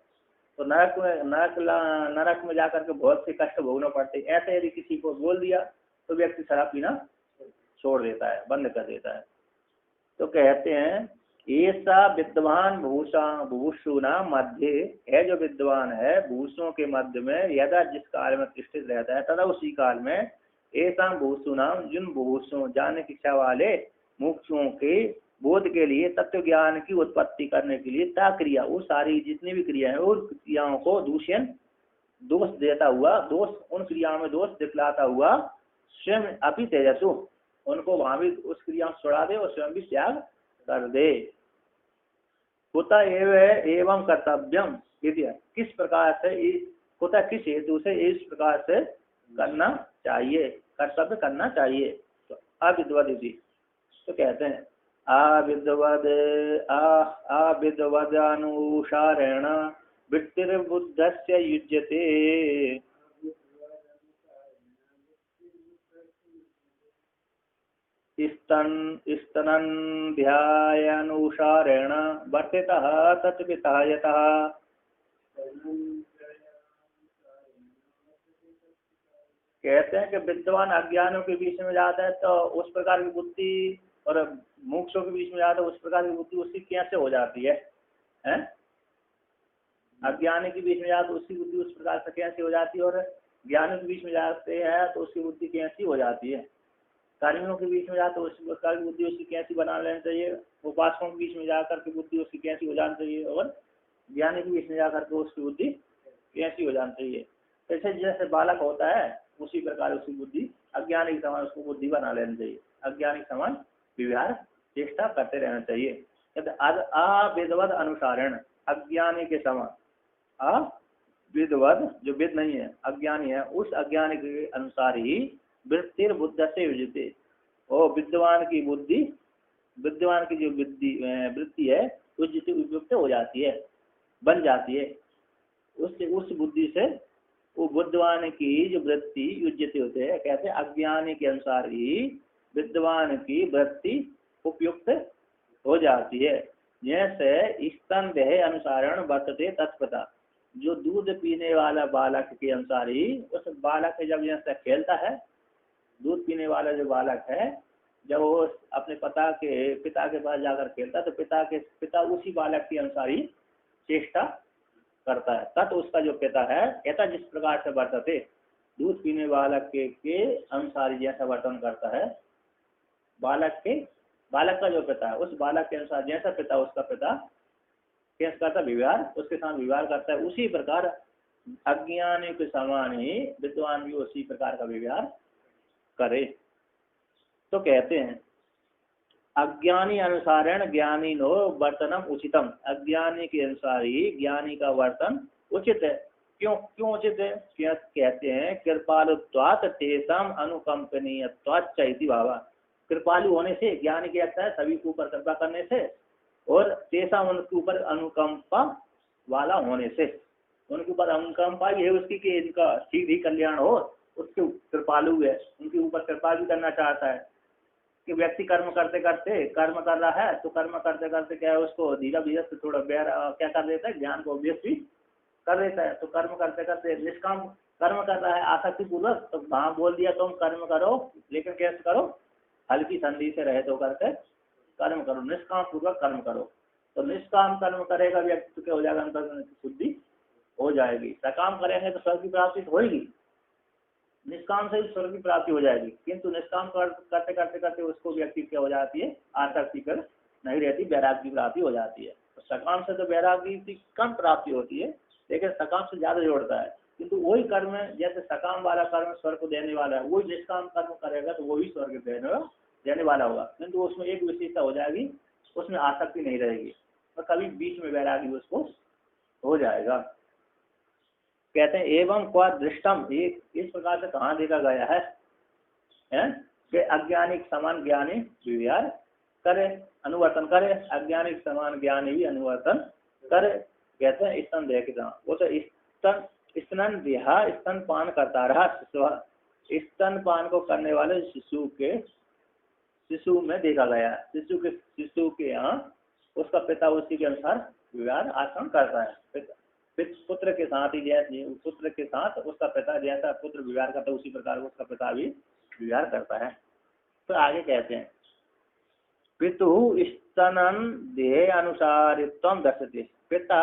A: तो नरक में जाकर के बहुत से कष्ट भोगना पड़ते हैं। ऐसे यदि किसी को बोल दिया तो व्यक्ति शराब पीना छोड़ देता है, बंद कर देता है। तो कहते हैं ऐसा विद्वान भूषुना मध्य है, जो विद्वान है भूषों के मध्य में यदा जिस काल में प्रतिष्ठित रहता है तथा उसी काल में ऐसा भूषुना जिन भूषों जानने की इच्छा वाले मुमुक्षुओं के बोध के लिए तत्व ज्ञान की उत्पत्ति करने के लिए ता क्रिया, वो सारी जितनी भी क्रिया है उन क्रियाओं को दूषण दोष देता हुआ, दोष उन क्रियाओं में दोष दिखलाता हुआ स्वयं अपि तेजस्सु, उनको वहां भी उस क्रिया को छोड़ा दे और स्वयं भी त्याग कर दे। कुतः एवं कर्तव्यम, किस प्रकार से, कुतः किस हेतु से इस प्रकार से करना चाहिए, कर्तव्य करना चाहिए। तो अविद्वद इति, तो कहते हैं अविद्वद अनुसारेण वृत्तिर्बुद्धस्य युज्यते। स्तनन्ध्यायानुसारेण वर्तितः तत्पिता यतः। कहते हैं कि विद्वान अज्ञानों के बीच में जाता है तो उस प्रकार की बुद्धि, और मोक्षों के बीच में जाता है उस प्रकार की बुद्धि उसकी कैसे हो जाती है, हैं? अज्ञानी के बीच में जाता तो उसकी बुद्धि उस प्रकार से कैसे हो जाती है, और ज्ञानी के बीच में जाते हैं तो उसकी बुद्धि कैसी हो जाती है। कर्मियों के बीच में जाकर तो उस प्रकार की बुद्धि उसकी कैसी बना लेनी चाहिए, उपासकों के बीच में जाकर के बुद्धि उसकी कैसी हो जानी चाहिए, और ज्ञानी के बीच में जाकर के उसकी बुद्धि कैसी हो जानी चाहिए। ऐसे जैसे बालक होता है उसी प्रकार उसकी बुद्धि अज्ञानी के समान उसको बुद्धि बना लेनी चाहिए, अज्ञानी के समान व्यवहार चेष्टा करते रहना चाहिए। अविद्वद अनुसारण, अज्ञानी के समान, अविद्वद जो विद नहीं है अज्ञानी है, उस अज्ञानी के अनुसार ही वृत्तिर बुद्ध से युजते, और विद्वान की बुद्धि, विद्वान की जो वृत्ति है उस उपयुक्त हो जाती है, बन जाती है। उस बुद्धि से वो बुद्धवान की जो वृत्ति युज्यते होते हैं, कहते हैं अज्ञानी के अनुसार ही विद्वान की वृत्ति उपयुक्त हो जाती है। जैसे स्तन देह अनुसारण वर्तते तत्पता, जो दूध पीने वाला बालक के अनुसार ही उस बालक जब जैसे खेलता है, दूध पीने वाला जो बालक है जब वो अपने पिता के पास जाकर खेलता तो पिता उसी बालक के अनुसार ही चेष्टा करता है। तत् उसका जो पिता है कहता जिस प्रकार से वर्तते, दूध पीने बालक के अनुसार जैसा वर्तन करता है, बालक का जो पिता है उस बालक के अनुसार जैसा पिता उसका पिता कैसे करता व्यवहार, उसके साथ व्यवहार करता है, उसी प्रकार अज्ञानी के समान ही विद्वान भी उसी प्रकार का व्यवहार करे। तो कहते हैं अज्ञानी अनुसारण ज्ञानी नो वर्तनम उचितम, अज्ञानी के अनुसार ही ज्ञानी का वर्तन उचित है। क्यों उचित है? कहते हैं कृपालुत्वात् तेषाम अनुकंपनीयत्वाच्च इति भावा, कृपालु होने से ज्ञानी के अच्छा है सभी के ऊपर कृपा करने से, और तेषाम उनके ऊपर अनुकंपा वाला होने से, उनके ऊपर अनुकंपा ये है उसकी कि इनका शीघ्र ही कल्याण हो, उसके कृपालु है, उनके ऊपर कृपा भी करना चाहता है। कि व्यक्ति कर्म करते करते कर्म कर रहा है तो कर्म करते करते क्या है उसको धीरे धीरे से थोड़ा क्या कर देता है, ज्ञान को अभ्यस्त भी कर देता है। तो कर्म करते करते निष्काम कर्म कर रहा है आसक्ति पूर्वक, तो वहाँ बोल दिया तुम कर्म करो लेकिन कैसे करो, हल्की संधि से रहित होकर के कर्म करो, निष्काम पूर्वक कर्म करो। तो निष्काम कर्म करेगा व्यक्ति तो क्या हो जाएगा, अंतर शुद्धि हो जाएगी। सकाम करेंगे तो स्वर्ग की प्राप्ति होगी, निष्काम से ही स्वर्ग की प्राप्ति हो जाएगी। किंतु निष्काम करते करते करते उसको व्यक्ति क्या हो जाती है, आसक्ति कर नहीं रहती, वैराग्य की प्राप्ति हो जाती है। तो सकाम से तो वैराग्य की कम प्राप्ति होती है, लेकिन सकाम से ज्यादा जोड़ता है। किंतु वही कर्म जैसे सकाम वाला कर्म स्वर्ग को देने वाला है, वही निष्काम कर्म करेगा तो वही स्वर्ग देने वाला होगा। किंतु उसमें एक विशेषता हो जाएगी, उसमें आसक्ति नहीं रहेगी और कभी बीच में वैराग्य उसको हो जाएगा। कहते हैं एवं क्वा दृष्टम, एक इस प्रकार से कहाँ देखा गया है कि अज्ञानी समान ज्ञानी व्यवहार करे, अनुवर्तन करे, अज्ञानी समान ज्ञानी भी अनुवर्तन करे। कहते हैं स्तन देखता, वो तो स्तन देहा स्तन पान करता रहा शिशु, स्तन पान को करने वाले शिशु में देखा गया। शिशु के यहाँ उसका पिता उसी के अनुसार व्यवहार आचरण करता है। पुत्र के साथ ही जैसे पुत्र के साथ उसका पिता जैसा पुत्र व्यवहार करता है उसी प्रकार उसका पिता भी व्यवहार करता है। तो आगे कहते हैं पितु स्तनन देह अनुसारित्वम दर्शते। पिता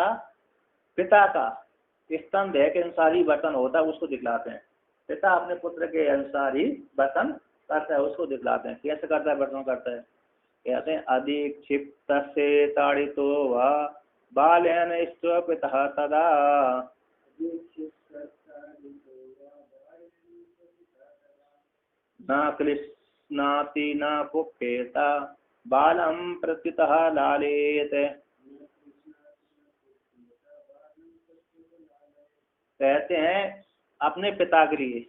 A: पिता का स्तन देह के अनुसार ही बर्तन होता है, उसको दिखलाते हैं। पिता अपने पुत्र के अनुसार ही बर्तन करता है, उसको दिखलाते हैं। कैसे करता है, बर्तन करता है, कहते हैं अधिक क्षिप्त से ताड़ितो वा बालेन इष्ट पिता तदा न क्लिश्नाति न कुप्येता बालम प्रत्युतः लालेत। कहते हैं अपने पिता के लिए,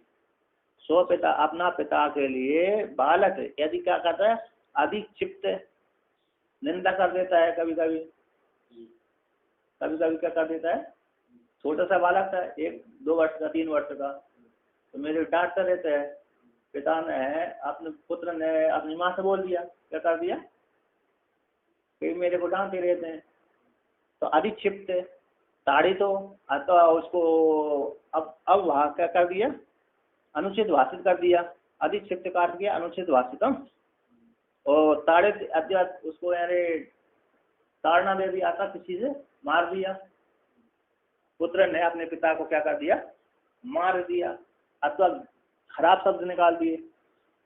A: सो पिता अपना पिता के लिए बालक यदि क्या करता है, अधिक क्षिप्त निंदा कर देता है। कभी कभी क्या कर देता है, छोटा सा बालक था, 1-2 वर्ष का, 3 वर्ष का, तो मेरे डांटता रहता है। पिता ने अपने पुत्र ने अपनी माँ से बोल दिया, क्या कर दिया कि मेरे को डांटते रहते हैं, तो अधिक क्षिप्त ताड़ी तो उसको अब वहाँ क्या कर दिया, अनुचित भाषित कर दिया। अधिक क्षिप्त काट दिया अनुचित भाषितम, और ताड़ित अत्यंत उसको यानी ताड़ना दे दिया था, किसी से मार दिया। पुत्र ने अपने पिता को क्या कर दिया, मार दिया, अथवा खराब शब्द निकाल दिए।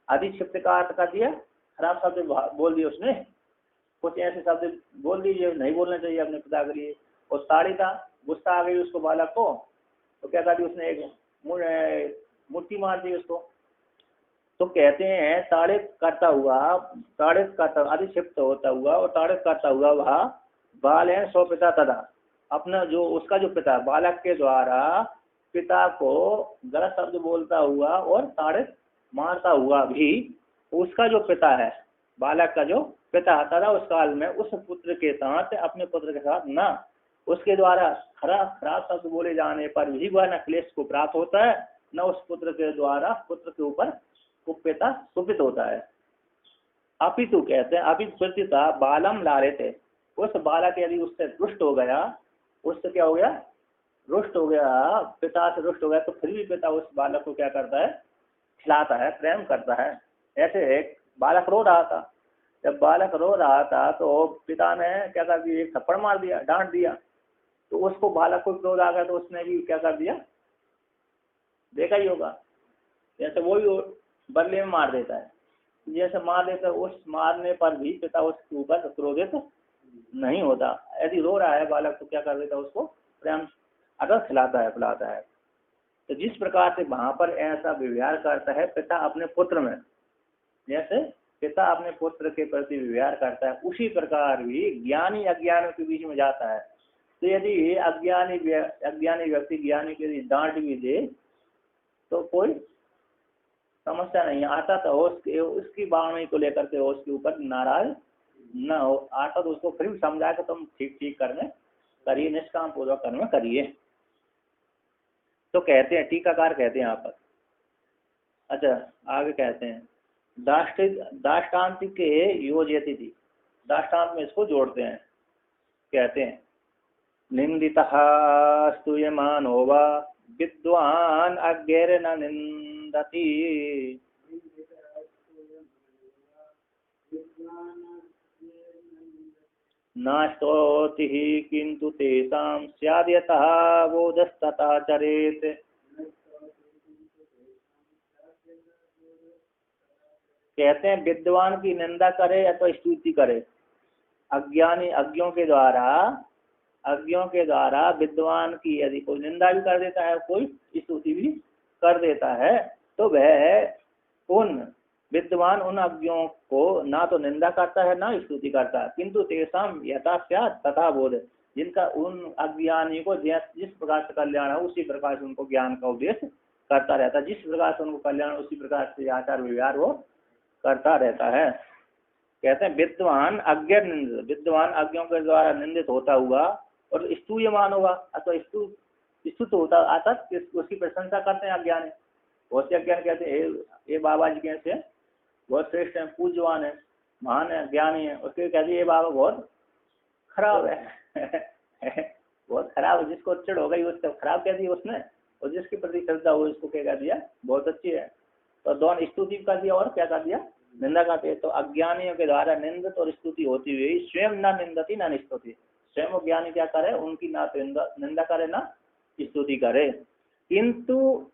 A: अधिक क्षिप्त काट कर दिया, खराब शब्द बोल दिए उसने, कुछ ऐसे शब्द बोल दिए नहीं बोलने चाहिए अपने पिता के लिए। और ताड़ी था, गुस्सा आ गई उसको बालक को, तो क्या कर दिया उसने, एक मुट्ठी मार दी उसको। तो कहते हैं ताड़ित करता हुआ, अधिक क्षिप्त होता हुआ और ताड़ित करता हुआ वह बाल है सौ पिता तथा अपना जो उसका जो पिता बालक के द्वारा पिता को गलत शब्द बोलता हुआ और ताड़ित मारता हुआ भी उसका जो पिता है, बालक का जो पिता तथा उस काल में उस पुत्र के साथ, अपने पुत्र के साथ न उसके द्वारा खराब शब्द बोले जाने पर भी वह न क्लेश को प्राप्त होता है, न उस पुत्र के द्वारा पुत्र के ऊपर कुपित होता है। अपितु कहते हैं अपिता बालम लालेते, उस बालक यदि उससे रुष्ट हो गया, उससे क्या हो गया, रुष्ट हो गया, पिता से रुष्ट हो गया, तो फिर भी पिता उस बालक को क्या करता है, खिलाता है, प्रेम करता है। ऐसे एक बालक रो रहा था, जब बालक रो रहा था तो पिता ने क्या कर दिया, एक थप्पड़ मार दिया, डांट दिया, तो उसको बालक को क्रोध आ गया, तो उसने भी क्या कर दिया, देखा ही होगा, जैसे वो ही बदले में मार देता है, जैसे मार देता है, उस मारने पर भी पिता उसके ऊपर क्रोधित नहीं होता। यदि रो रहा है बालक तो क्या कर देता है, उसको प्रेम अगर खिलाता है, पिलाता है। तो जिस प्रकार से वहां पर ऐसा व्यवहार करता है पिता अपने पुत्र में, जैसे पिता अपने पुत्र के प्रति व्यवहार करता है, उसी प्रकार भी ज्ञानी अज्ञानी के बीच में जाता है। तो यदि अज्ञानी व्यक्ति ज्ञानी के लिए डांट भी दे तो कोई समस्या नहीं आता, तो उसकी वाणी को लेकर के उसके ऊपर नाराज न हो आता, तो उसको फिर भी समझा के तुम ठीक कर्म करिए, निष्काम पूर्वक कर्म करिए। तो कहते हैं टीकाकार कहते हैं यहाँ पर, अच्छा आगे कहते हैं दाष्टान्तिक के योजयति थी, दाष्टान्त में इसको जोड़ते हैं। कहते हैं निंदितः स्तूयमानो वा विद्वान अज्ञेर न निंदति, नास्तोति किंतु तेषां स्याद् यतः बोधस्तथा चरेत। कहते हैं विद्वान की निंदा करे या तो स्तुति करे, अज्ञानी अज्ञों के द्वारा विद्वान की यदि कोई निंदा भी कर देता है, कोई स्तुति भी कर देता है, तो वह उन विद्वान उन अज्ञों को ना तो निंदा करता है ना स्तुति करता है, किंतु तेषाम यथा स्यात् तथा बोध, जिनका उन अज्ञानी को जिस प्रकार से कल्याण है उसी प्रकार से उनको ज्ञान का उपदेश करता रहता है, जिस प्रकार से उनको कल्याण उसी प्रकार से आचार व्यवहार वो करता रहता है। कहते हैं विद्वान विद्वान अज्ञों के द्वारा निंदित होता हुआ और स्तूयमान होगा अथवा स्तुत होता आता, उसकी प्रशंसा करते हैं अज्ञानी। बहुत से अज्ञान कहते हैं ये बाबा जी कैसे बहुत श्रेष्ठ है, पूज्यवान है, महान है, ज्ञानी है, उसके कहते हैं ये बाबा बहुत खराब है बहुत खराब है, जिसको चिड़ हो गई उसको खराब कह दिया उसने, और जिसके प्रति श्रद्धा हो उसको क्या कह दिया बहुत अच्छी है। तो दोनों स्तुति कर दिया और क्या कर दिया निंदा करते हैं। तो अज्ञानियों के द्वारा निंदित और स्तुति होती हुई स्वयं न निंदती न स्तुति, स्वयं ज्ञानी क्या करे, उनकी ना तो निंदा करे ना स्तुति करे। किंतु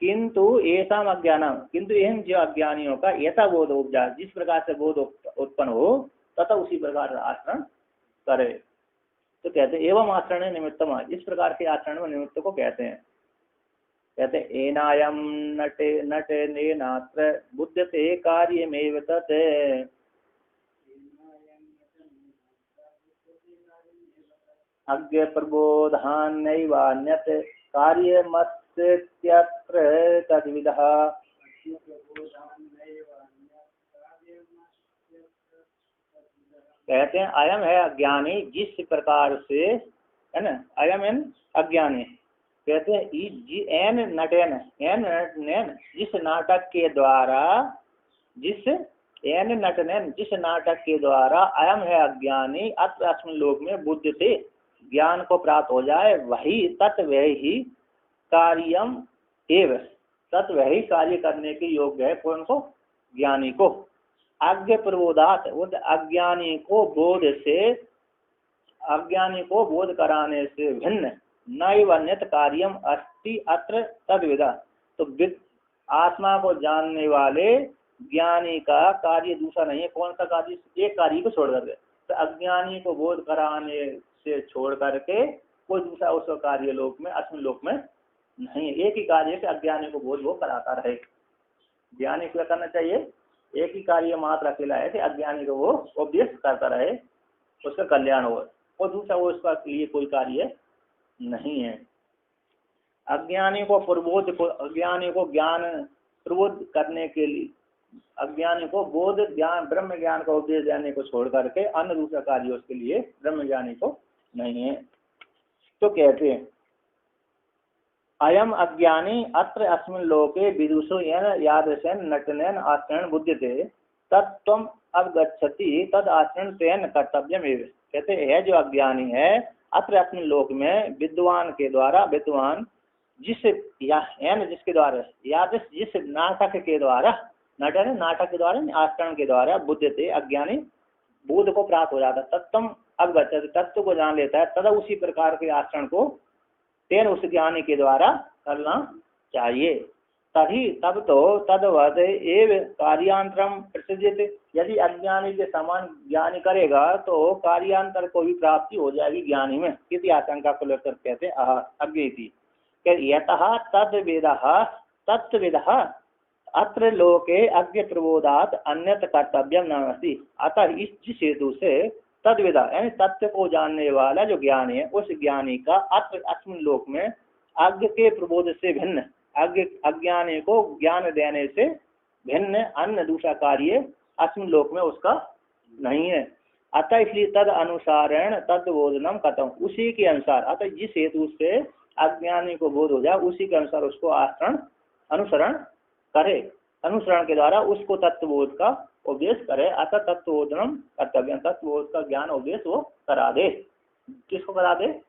A: किंतु ऐसा अज्ञानम, किंतु इन जो अज्ञानियों का ऐसा बोध उपजा, जिस प्रकार से बोध उत्पन्न हो तथा उसी प्रकार आचरण करे। तो कहते हैं एवं आचरण निमित्तम, इस प्रकार के आचरण में निमित्त को कहते हैं। कहते एनायम नटे नटे नेनात्र बुद्धते कार्यमेव तत् अज्ञ प्रबोधान्नैवान्यत् कार्यमस्त्यत्र तद्विदः। कहते हैं अयम है अज्ञानी जिस प्रकार से, है ना, अयम एन अज्ञानी। कहते हैं एन नटेन, एन नटनेन, जिस नाटक के द्वारा, जिस एन नटनेन, जिस नाटक के द्वारा अयम है अज्ञानी अत्र अस्मिन् लोक में बुद्धि से ज्ञान को प्राप्त हो जाए, वही तत्व ही कार्यम एव, तत्व ही कार्य करने के योग्य है। कौन को? ज्ञानी को। अज्ञ प्रबोधात, अज्ञानी को बोध से, अज्ञानी को बोध कराने से भिन्न नैवन्यत कार्यम अस्ति अत्र तद्विदा। तो आत्मा को जानने वाले ज्ञानी का कार्य दूसरा नहीं है। कौन सा कार्य? एक कार्य को छोड़ करके। तो अज्ञानी को बोध कराने से छोड़ करके कोई दूसरा उसका कार्य लोक में, अस्मिन् लोक में नहीं है। एक ही कार्य से अज्ञानी को बोध वो कराता रहे। ज्ञानी क्या करना चाहिए? एक ही कार्य मात्र अकेला है कि अज्ञानी को वो उपदेश करता रहे, उसका कल्याण हो, और दूसरा वो उसका लिए कोई कार्य नहीं है। अज्ञानी को प्रबोध, अज्ञानी को ज्ञान प्रबोध करने के लिए, अज्ञानी को बोध ज्ञान ब्रह्म ज्ञान का उपदेश देने को छोड़ करके अन्य दूसरा कार्य उसके लिए ब्रह्म ज्ञानी को नहीं है। तो कहते हैं अयम अज्ञानी अत्र अस्मिन् लोके विदुषो येन यादृशेन नटनेन आचरण बुध्यते तत्त्वम् अवगच्छति तद आचरण तेन कर्तव्यमेव। कहते हैं जो अज्ञानी है अत्र अस्मिन् लोक में विद्वान के द्वारा, विद्वान जिस या जिसके द्वारा, यादृश जिस नाटक के द्वारा, नटन नाटक के द्वारा, आचरण के द्वारा बुद्धते अज्ञानी बोध को प्राप्त हो जाता, तत्त्वम् अवगच्छति, तत्व को जान लेता है, तद उसी प्रकार के आचरण को तेन उस ज्ञानी के द्वारा करना चाहिए। तभी तब तो तदवद एव कार्यांतरम प्रसिद्ध। यदि अज्ञानी के समान ज्ञानी करेगा तो कार्यांतर को भी प्राप्ति हो जाएगी ज्ञानी में। किसी आशंका को लेकर कहते हैं अज्ञेति यतः तद्वेदः तत्विदः अत्र लोके अज्ञ प्रबोधात् अन्यत कर्तव्यम नास्ति। अतः इस हेतु से तद्विदा यानी तत्व को जानने वाला जो ज्ञानी है, उस ज्ञानी का अत्र अस्मिन् लोक में अज्ञ के प्रबोध से भिन्न, अज्ञानी को ज्ञान देने से भिन्न अन्य दूसरा कार्य अस्मिन् लोक में उसका नहीं है। अतः इसलिए तद अनुसारेण तद बोधनम कथम, उसी के अनुसार, अतः जिस हेतु से अज्ञानी को बोध हो जाए उसी के अनुसार उसको आचरण अनुसरण करे, अनुसरण के द्वारा उसको तत्वबोध का उपदेश करे। अतः तत्वबोधनम कर्तव्य, तत्वबोध का ज्ञान उपदेश वो करा दे। किसको करा दे?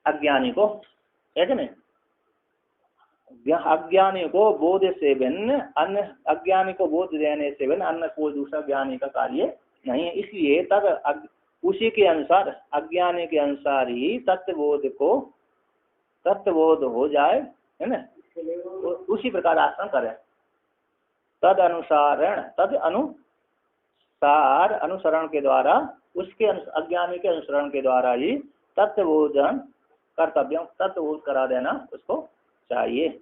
A: अज्ञानी को, है कि नहीं? अज्ञानी को बोध से भिन्न अन्य, अज्ञानी को बोध देने से भिन्न अन्य कोई दूसरा ज्ञानी का कार्य नहीं है। इसलिए तब उसी के अनुसार, अज्ञानी के अनुसार ही तत्वबोध को, तत्वबोध हो जाए, है ना, उसी प्रकार आचरण करे। तद अनुसारण, तद अनुसार, अनुसरण के द्वारा, उसके अज्ञानी के अनुसरण के द्वारा ही तत्वबोधन कर्तव्य, तत्वबोध करा देना उसको चाहिए।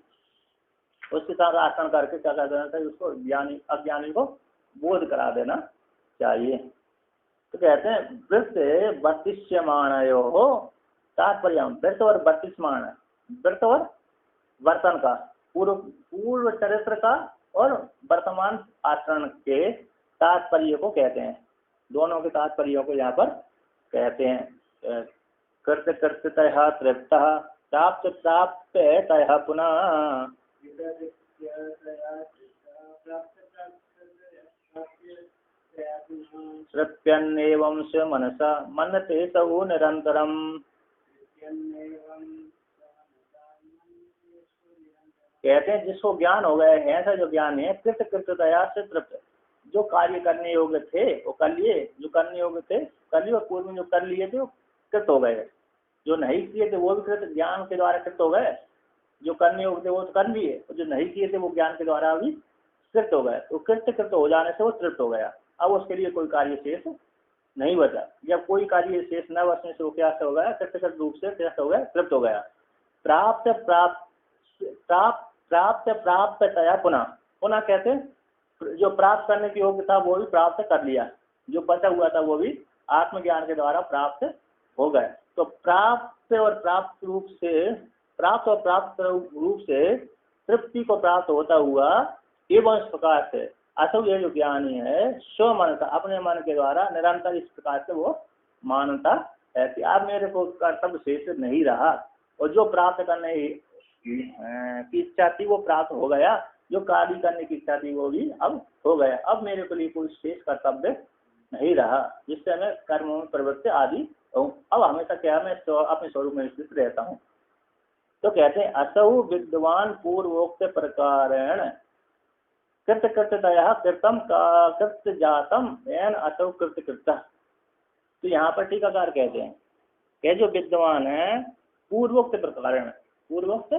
A: उसके साथ आचरण करके क्या कर देना चाहिए? उसको ज्ञानी अज्ञानी को बोध करा देना चाहिए। तो कहते हैं वृत्त वर्तिष्यमाणयो हो तात्पर्य, वृत्त और वर्तिष्यमान, वृत्त और वर्तन का, पूर्व चरित्र का और वर्तमान आचरण के तात्पर्य को कहते हैं। दोनों के तात्पर्यों को यहाँ पर कहते हैं। कृत्य कृत्यतः तृप्तः, प्राप्त प्राप्त तयः पुनः, तृप्यन्नेवं स मनसा मन्यते सौ निरन्तरम्। कहते हैं जिसको ज्ञान हो गया है, ऐसा जो ज्ञान है कृत कृत्यतया से तृप्त, जो कार्य करने योग्य थे वो कर लिए, जो करने योग्य थे कर लिए, और पूर्व में जो कर लिए थे वो कृत हो गए, जो नहीं किए थे वो भी कृत ज्ञान के द्वारा कृत हो गए, जो करने योग्य थे वो तो कर लिए, और जो नहीं किए थे वो ज्ञान के द्वारा भी कृत हो गए। तो कृत हो जाने से वो तृप्त हो गया। अब उसके लिए कोई कार्य शेष नहीं बचा। जब कोई कार्य शेष न बचने से वो क्या हो गया, कृत रूप से कृत हो गया, तृप्त हो गया। प्राप्त प्राप्त प्राप्त प्राप्त प्राप्त तया पुनः, पुनः कहते जो प्राप्त करने की योग्य था वो भी प्राप्त कर लिया, जो बचा हुआ था वो भी आत्मज्ञान के द्वारा प्राप्त हो गए। तो प्राप्त और प्राप्त रूप से, प्राप्त और प्राप्त रूप से तृप्ति को प्राप्त होता हुआ एवं इस प्रकार से असौ ये जो ज्ञानी है स्व मनता, अपने मन के द्वारा निरंतर इस प्रकार से वो मानता है कि अब मेरे को कर्तव्य शेष नहीं रहा, और जो प्राप्त करने की इच्छा थी वो प्राप्त हो गया, जो कार्य करने की इच्छा थी वो भी अब हो गया, अब मेरे को लिए कोई शेष कर्तव्य नहीं रहा, जिससे मैं कर्मों में प्रवृत्ति आदि हूँ। अब हमेशा क्या मैं अपने स्वरूप में स्थित रहता हूँ। तो कहते हैं असौ विद्वान पूर्वोक्त प्रकारेण कृत कृततया कृतम का कृत जातम एन असौ कृत कृता। तो यहाँ पर टीकाकार कहते हैं कि जो विद्वान है पूर्वोक्त प्रकारेण, पूर्वोक्त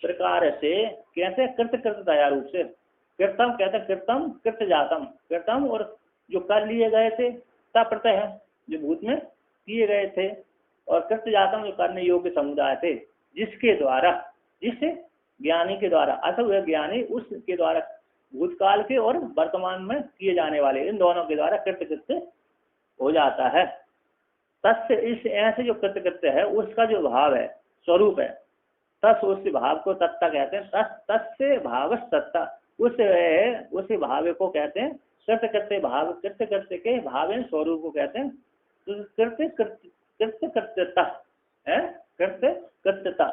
A: प्रकार से कैसे कृत कृततया रूप से, कृतम कहते हैं कृतम कृत जातम, कृतम और जो कर लिए गए थे तब प्रत्यय है जो भूत में किए गए थे, और कृत जातम जो करने योग्य समुदाय थे, जिसके द्वारा, जिससे ज्ञानी के द्वारा, अथवा ज्ञानी उसके द्वारा भूतकाल के और वर्तमान में किए जाने वाले इन दोनों के द्वारा कृतकृत्य हो जाता है। तस्य इस ऐसे जो कृतकृत्य है उसका जो भाव है, स्वरूप है, तस् उस भाव को तत्ता कहते हैं। तस्य भाव तत्ता, उस भाव को कहते हैं कृतकृत्य भाव, कृतकृत्य के भाव स्वरूप को कहते हैं कृतकृत्यता है, कृतकृत्यता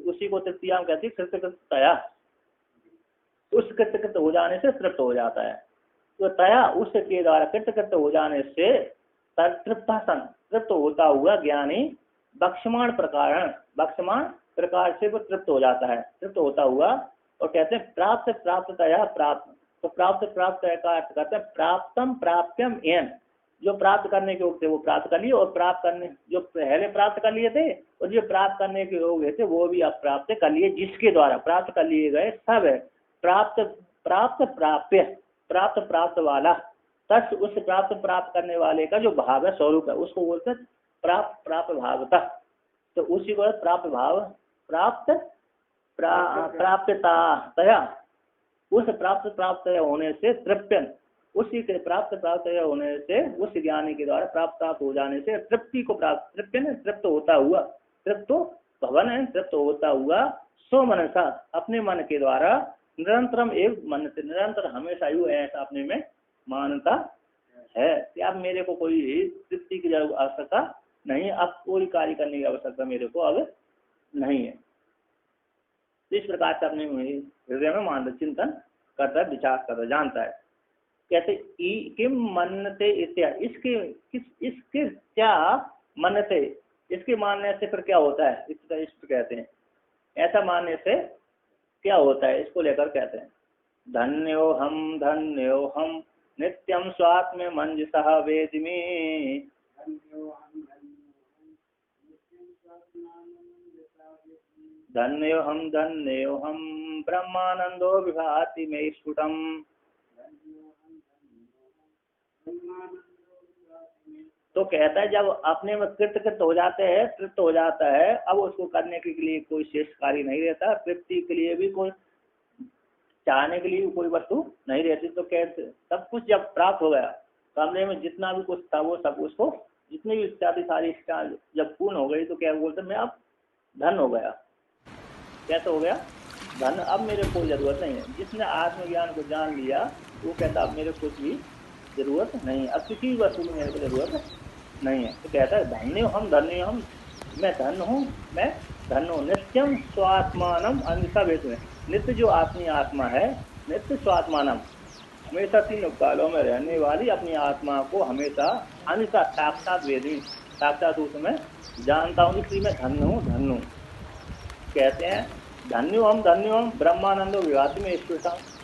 A: उसी को तृतीया कहते हैं कृतकृत्यया। उस कृतकृत हो जाने से तृप्त हो जाता है। तो तया उसके द्वारा कृतकृत हो जाने से तृप्ता सन, तृप्त होता हुआ ज्ञानी बक्षमाण प्रकार, बक्षमाण प्रकार से वो तृप्त हो जाता है, तृप्त होता हुआ। और कहते हैं प्राप्त प्राप्ततया प्राप्त, तो प्राप्त प्राप्त का अर्थ करते हैं प्राप्तम प्राप्यम एन, जो प्राप्त करने के योग थे वो प्राप्त कर लिए, और प्राप्त करने जो पहले प्राप्त कर लिए थे और जो प्राप्त करने के योग थे वो भी अब प्राप्त कर लिए, जिसके द्वारा प्राप्त कर लिए गए सब है। प्राप्त प्राप्त प्राप्य, प्राप्त प्राप्त वाला, तस् उस प्राप्त प्राप्त करने वाले का जो भाव है, स्वरूप है, उसको बोलते हैं प्राप्त प्राप्त भावता। तो उसी को प्राप्त भाव, प्राप्त प्राप्तता तया, उस प्राप्त प्राप्त होने से तृप्यन, उसी के प्राप्त प्राप्त होने से उस ज्ञानी के द्वारा प्राप्त प्राप्त हो जाने से तृप्ति को प्राप्त, तृप्यन तृप्त होता हुआ, तृप्तो भवन है तृप्त होता हुआ, सो मनसा अपने मन के द्वारा निरंतरम एवं मन से, निरंतर हमेशा यू ऐसा अपने में मानता है कि अब मेरे को कोई तृप्ति की आवश्यकता नहीं, अब कोई कार्य करने की आवश्यकता मेरे को अब नहीं है। इस प्रकार से अपने हृदय में मान चिंतन करता है, विचार करता, जानता है। कहते किम मनते इत्या, इसके क्या मनते, इसके मानने से फिर क्या होता है, इस कहते हैं ऐसा मानने से क्या होता है, इसको लेकर कहते हैं धन्यो हम नित्यम स्वात्म मंजसः वेदमी, धन्यो हम ब्रह्मानंदो विभाति मे स्फुटम। तो कहता है जब अपने में कृत हो जाते हैं, तृप्त हो जाता है, अब उसको करने के लिए कोई शेष कार्य नहीं रहता, तृप्ति के लिए भी कोई, चाहने के लिए भी कोई वस्तु नहीं रहती। तो कहते सब कुछ जब प्राप्त हो गया, कमरे में जितना भी कुछ था वो सब, उसको जितनी भी इच्छा थी सारी इच्छा जब पूर्ण हो गई, तो क्या बोलते मैं अब धन हो गया। कैसे हो गया धन, अब मेरे कोई जरूरत नहीं है। जिसने आत्मज्ञान को जान लिया वो कहता अब मेरे कुछ भी जरूरत नहीं है, अब किसी वस्तु की मेरे को जरूरत नहीं है। तो कहता है धन्य हम, मैं धन हूँ, मैं धन हूँ। नित्यम स्वात्मानम अन्यथा वेद में, नित्य जो अपनी आत्मा है, नित्य स्वात्मानम हमेशा तीन कालों में रहने वाली अपनी आत्मा को हमेशा अन्यथा साक्षात वेदी, साक्षात उसमें जानता हूँ, इसलिए मैं धन्य हूँ। कहते हैं धन्यो हम ब्रह्मानंदो विभाति में स्फुटम,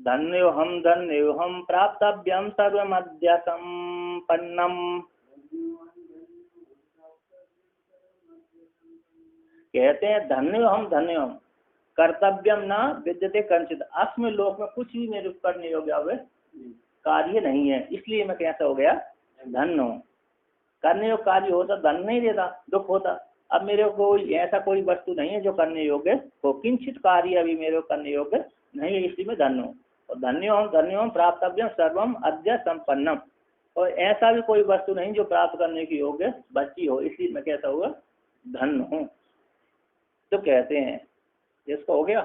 A: धन्योहम प्राप्तव्यम सर्वमद्य संपन्नम। कहते हैं धन्योहम कर्तव्यम ना विद्यते कंचित, अस्मिन् लोक में कुछ भी मेरे करने योग्य कार्य नहीं है, इसलिए मैं कैसा हो गया धन्य हूँ। करने योग्य कार्य होता धन नहीं देता, दुख होता। अब मेरे को ऐसा कोई वस्तु नहीं है जो करने योग्य हो, किंचित कार्य अभी मेरे को करने योग्य नहीं है, इसलिए मैं धन्य हूँ। और धन्योहम प्राप्तव्यम सर्वम अद्य संपन्नम, और ऐसा भी कोई वस्तु नहीं जो प्राप्त करने की योग्य बची हो, इसलिए मैं कैसा हुआ धन्य हूँ। तो कहते हैं इसको हो गया।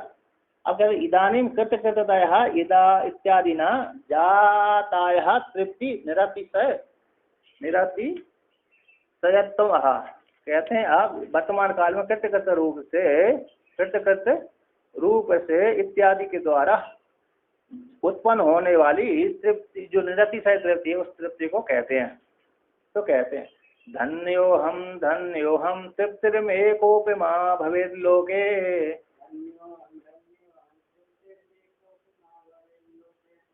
A: अब कहते इदानीम कृतकृततयः इदा इत्यादि न जातायः तृप्ति निरतिशयत्वम्। कहते हैं अब वर्तमान काल में कृतकृत रूप से इत्यादि के द्वारा उत्पन्न होने वाली तृप्ति जो निरतिशय तृप्ति है, उस तृप्ति को कहते हैं। तो कहते हैं धन्योहम तृप्तिर्मेकोपमा भवेत् लोके।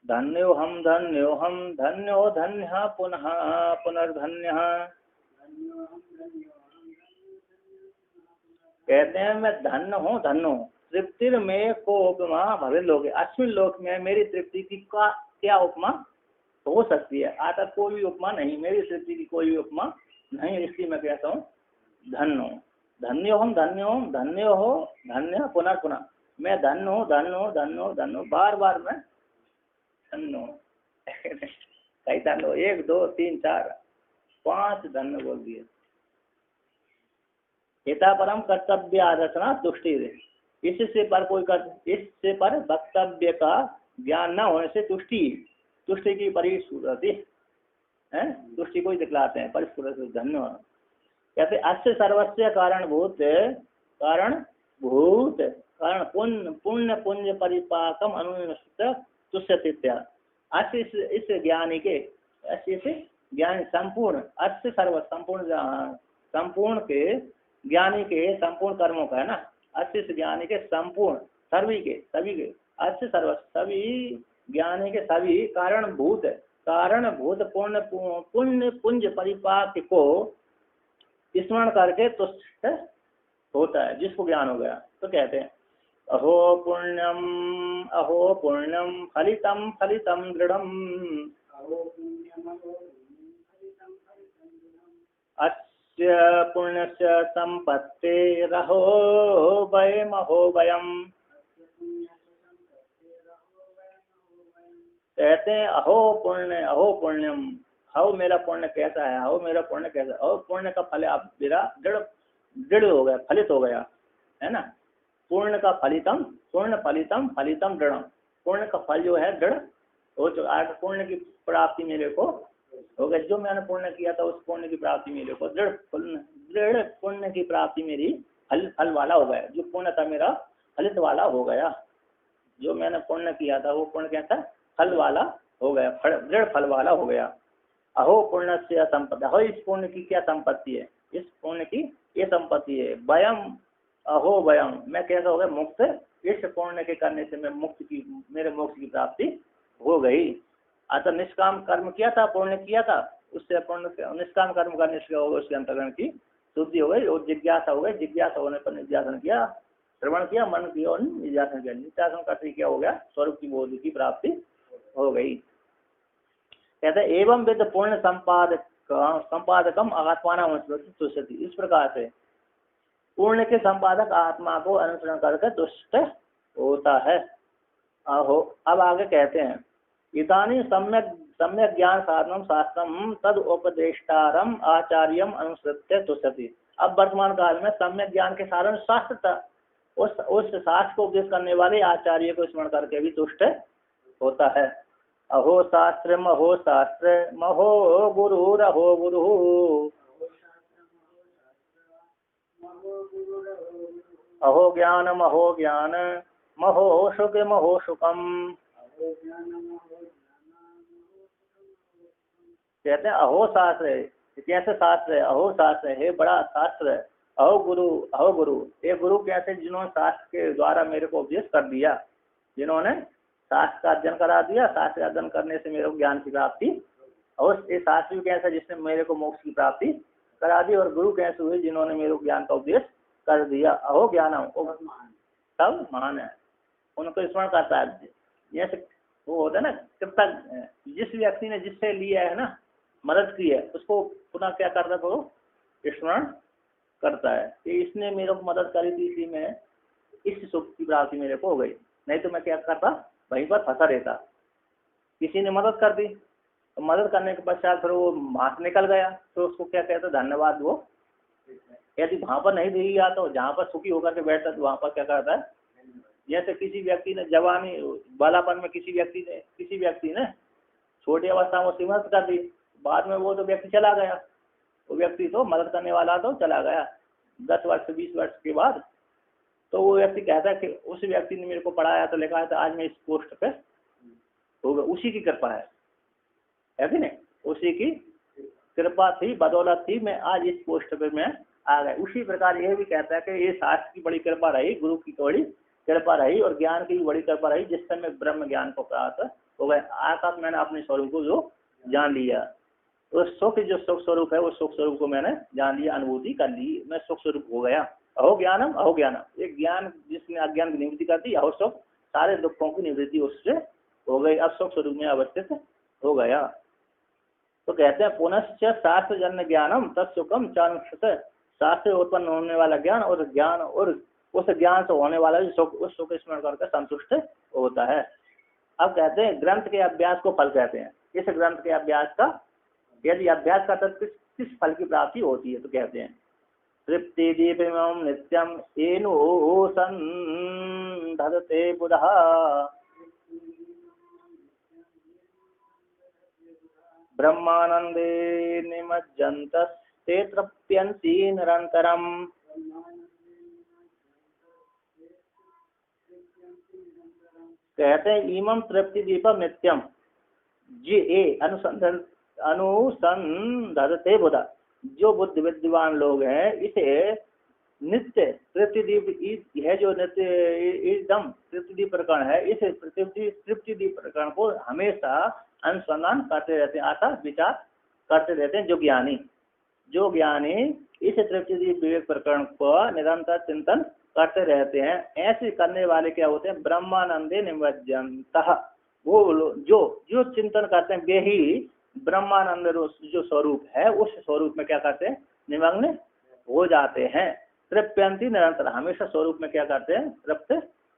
A: धन्योहम धन्यो धन्यः पुनः पुनर्धन्यः। कहते हैं मैं धन्य हूँ तृप्तिर में को उपमा भवेत् लोके, अस्मिन् लोक में मेरी तृप्ति की क्या उपमा हो सकती है। आता कोई भी उपमा नहीं, मेरी तृप्ति की कोई भी उपमा नहीं, इसलिए मैं कहता हूँ धन्योहम धन्य पुनः मैं धन्य बार मैं धन्य कई धन्य 1 2 3 4 5 धन्य बोल दिए। हिता परम कर्तव्य आदर्शना तुष्टि, इससे पर वक्तव्य का ज्ञान न होने से तुष्टि की परिस्फुरति है, तुष्टि को ही दिखलाते हैं परिस्फुरति धन्य। कहते अस्य सर्वस्व कारणभूत पुण्य पुंज परिपाकम अनुष्ठित तुष्यति। अस्य इस ज्ञानी के ज्ञानी संपूर्ण अस्य सर्व संपूर्ण के ज्ञानी के संपूर्ण कर्मों का है ना, अस्य ज्ञानी के संपूर्ण सभी के अस्य सर्व सभी ज्ञानी के सभी कारणभूत पुण्य पुंज परिपाक को स्मरण करके तुष्ट होता है, जिसको ज्ञान हो गया। तो कहते हैं अहो पुण्यम फलितम दृढ़म अस्य पुण्यस्य संपत्तिरहो वयम। कहते हैं अहो पुण्यम, हो मेरा पुण्य कैसा है, हो मेरा पुण्य कैसा है। अहो पुण्य का फल आप मेरा दृढ़ हो गया, फलित हो गया है ना। पुण्य का फलितम दृढ़, पुण्य का फल जो है दृढ़ हो चुका। आज पुण्य की प्राप्ति मेरे को हो गई, जो मैंने पुण्य किया था उस पुण्य की प्राप्ति मेरे को दृढ़ पुण्य की प्राप्ति मेरी फल वाला हो गया। जो पुण्य था मेरा फलित वाला हो गया, जो मैंने पुण्य किया था वो पुण्य क्या था फल वाला हो गया, दृढ़ फल वाला हो गया। अहो पुण्य से संपत्ति, अहो इस पुण्य की क्या संपत्ति है, इस पुण्य की ये संपत्ति है। वयम मैं कैसा हो गया मुक्त, इस पुण्य के करने से मैं मेरे मोक्ष की प्राप्ति हो गई। अतः निष्काम कर्म किया था, पुण्य किया था, उससे पुण्य निष्काम कर्म करने से उसके अंतर्गण की शुद्धि हो गई और जिज्ञासा हो गई। जिज्ञासा होने पर निध्यासन किया, श्रवण किया, मन किया और निध्यासन किया। निध्यासन करते क्या हो गया, स्वरूप की बोध की प्राप्ति हो गई। कहते एवं विद पुण्य संपादकम आत्मा तुष्यति, इस प्रकार से पुण्य के संपादक आत्मा को अनुसरण करके तुष्ट होता है। आहो अब आगे कहते हैं इदानीं सम्यक ज्ञान साधनम शास्त्रम तद उपदेष्टारम आचार्यम अनुसृत्य तुष्यति। अब वर्तमान काल में सम्यक ज्ञान के साधन शास्त्र था, उस शास्त्र को उपदेश करने वाले आचार्य को स्मरण करके भी तुष्ट होता है। अहो शास्त्र महो गुरु अहो ज्ञान महो सुखम। कहते हैं अहो शास्त्र है, कैसे शास्त्र है, अहो शास्त्र है बड़ा शास्त्र है। अहो गुरु ये गुरु कैसे जिन्होंने शास्त्र के द्वारा मेरे को उपदेश कर दिया, जिन्होंने शास्त्र का अध्ययन करा दिया, शास्त्र अध्ययन करने से मेरे को ज्ञान की प्राप्ति, और ये शास्त्री कैसा जिसने मेरे को मोक्ष की प्राप्ति करा दी, और गुरु कैसे हुए जिन्होंने मेरे को ज्ञान का उपदेश कर दिया। अहो ज्ञानम, सब महान है, उनको स्मरण करता है। जैसे वो होता है ना कृतज्ञ, जिस व्यक्ति ने जिससे लिया है ना, मदद की है, उसको पुनः क्या करता है, वो स्मरण करता है कि इसने मेरे को मदद करी थी, इसी में इस सुख की प्राप्ति मेरे को हो गई, नहीं तो मैं क्या करता, वहीं पर फंसा रहता। किसी ने मदद कर दी, तो मदद करने के पश्चात फिर वो वहां से निकल गया, तो उसको क्या कहते, धन्यवाद। वो यदि वहां पर नहीं दिया तो जहाँ पर सुखी होकर के बैठता तो वहां पर क्या करता है। जैसे किसी व्यक्ति ने जवानी बालापन में किसी व्यक्ति ने छोटी अवस्था में सिमत कर दी, बाद में वो तो व्यक्ति चला गया, वो व्यक्ति तो मदद करने वाला तो चला गया 10 वर्ष 20 वर्ष के बाद, तो वो व्यक्ति कहता है कि उस व्यक्ति ने मेरे को पढ़ाया तो लिखा है, तो आज मैं इस पोस्ट पे हो गया, उसी की कृपा है कि नहीं, उसी की कृपा थी, बदौलत थी, मैं आज इस पोस्ट पे मैं आ गया। उसी प्रकार यह भी कहता है कि ये शास्त्र की बड़ी कृपा रही, गुरु की बड़ी कृपा रही, और ज्ञान की बड़ी कृपा रही, जिससे मैं ब्रह्म ज्ञान को प्राप्त हो गया। आकाश मैंने अपने स्वरूप को जो जान लिया, तो सुख जो सुख स्वरूप है, वो सुख स्वरूप को मैंने जान लिया, अनुभूति कर ली, मैं सुख स्वरूप हो गया। अहो ज्ञानम, अहो ज्ञानम, एक ज्ञान जिसने अज्ञान की निवृत्ति कर दी, अहो सुख, सारे दुखों की निवृत्ति उससे हो गई, अब सुख स्वरूप में अवस्थित हो गया। तो कहते हैं पुनश्च शास्त्र जन्य ज्ञानम तत्सुखम चानुष्यत, शास्त्र उत्पन्न होने वाला ज्ञान और ज्ञान और उस ज्ञान से होने वाला जो सुख, उस सुख स्मरण करके संतुष्ट होता है। अब कहते हैं ग्रंथ के अभ्यास को फल कहते हैं। इस ग्रंथ के अभ्यास का यदि अभ्यास का तब किस फल की प्राप्ति होती है, तो कहते हैं तृप्ति दीपम नित्यम एनु संधते बुधः ब्रह्मानंदे निमज्जन्तस्ते तृप्यन्ति निरंतरम। कहते हैं इमं तृप्ति दीपम नित्यम, जे अनुसंधते बुधा, जो बुद्ध विद्वान लोग हैं, इसे नित्य तृप्ति दीप, यह जो नित्य एकदम तृप्ति दीप प्रकरण है, इस तृप्ति दीप प्रकरण को हमेशा अनुसंधान करते रहते हैं, अर्थात विचार करते रहते हैं। जो ज्ञानी इस तृप्ति दीप विवेक प्रकरण को निरंतर चिंतन करते रहते हैं, ऐसे करने वाले क्या होते हैं, ब्रह्मानंदे निमज्जन्तः, वो जो चिंतन करते हैं वे ही ब्रह्मानंद जो स्वरूप है, उस स्वरूप में क्या करते हैं, निमग्न हो जाते हैं। तृप्यंती निरंतर, हमेशा स्वरूप में क्या करते हैं, तृप्त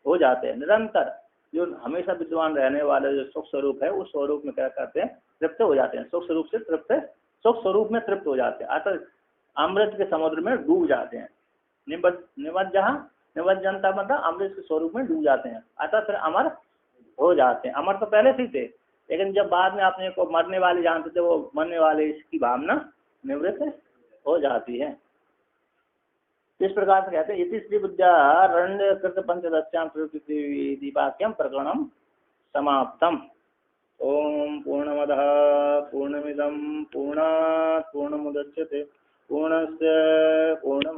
A: हो जाते हैं। निरंतर जो हमेशा विद्वान रहने वाले जो सुख स्वरूप है, उस स्वरूप में क्या करते हैं, तृप्त हो जाते हैं। सुख स्वरूप से तृप्त, सुख स्वरूप में तृप्त हो जाते हैं, अर्थात अमृत के समुद्र में डूब जाते हैं। निमज्जनता मतलब अमृत के स्वरूप में डूब जाते हैं, अर्थात फिर अमर हो जाते हैं। अमर तो पहले से ही थे, लेकिन जब बाद में अपने को मरने वाले जानते थे, वो मरने वाले इसकी भावना निवृत्त हो जाती है। इस प्रकार से कहते हैं इति श्री विद्यारण्य कृत पंचदश्याम दीपाख्यम प्रकरणम समाप्तम। ओम पूर्णमदः पूर्णमिदं पूर्णात् पूर्णमुदच्यते पूर्णस्य पूर्णम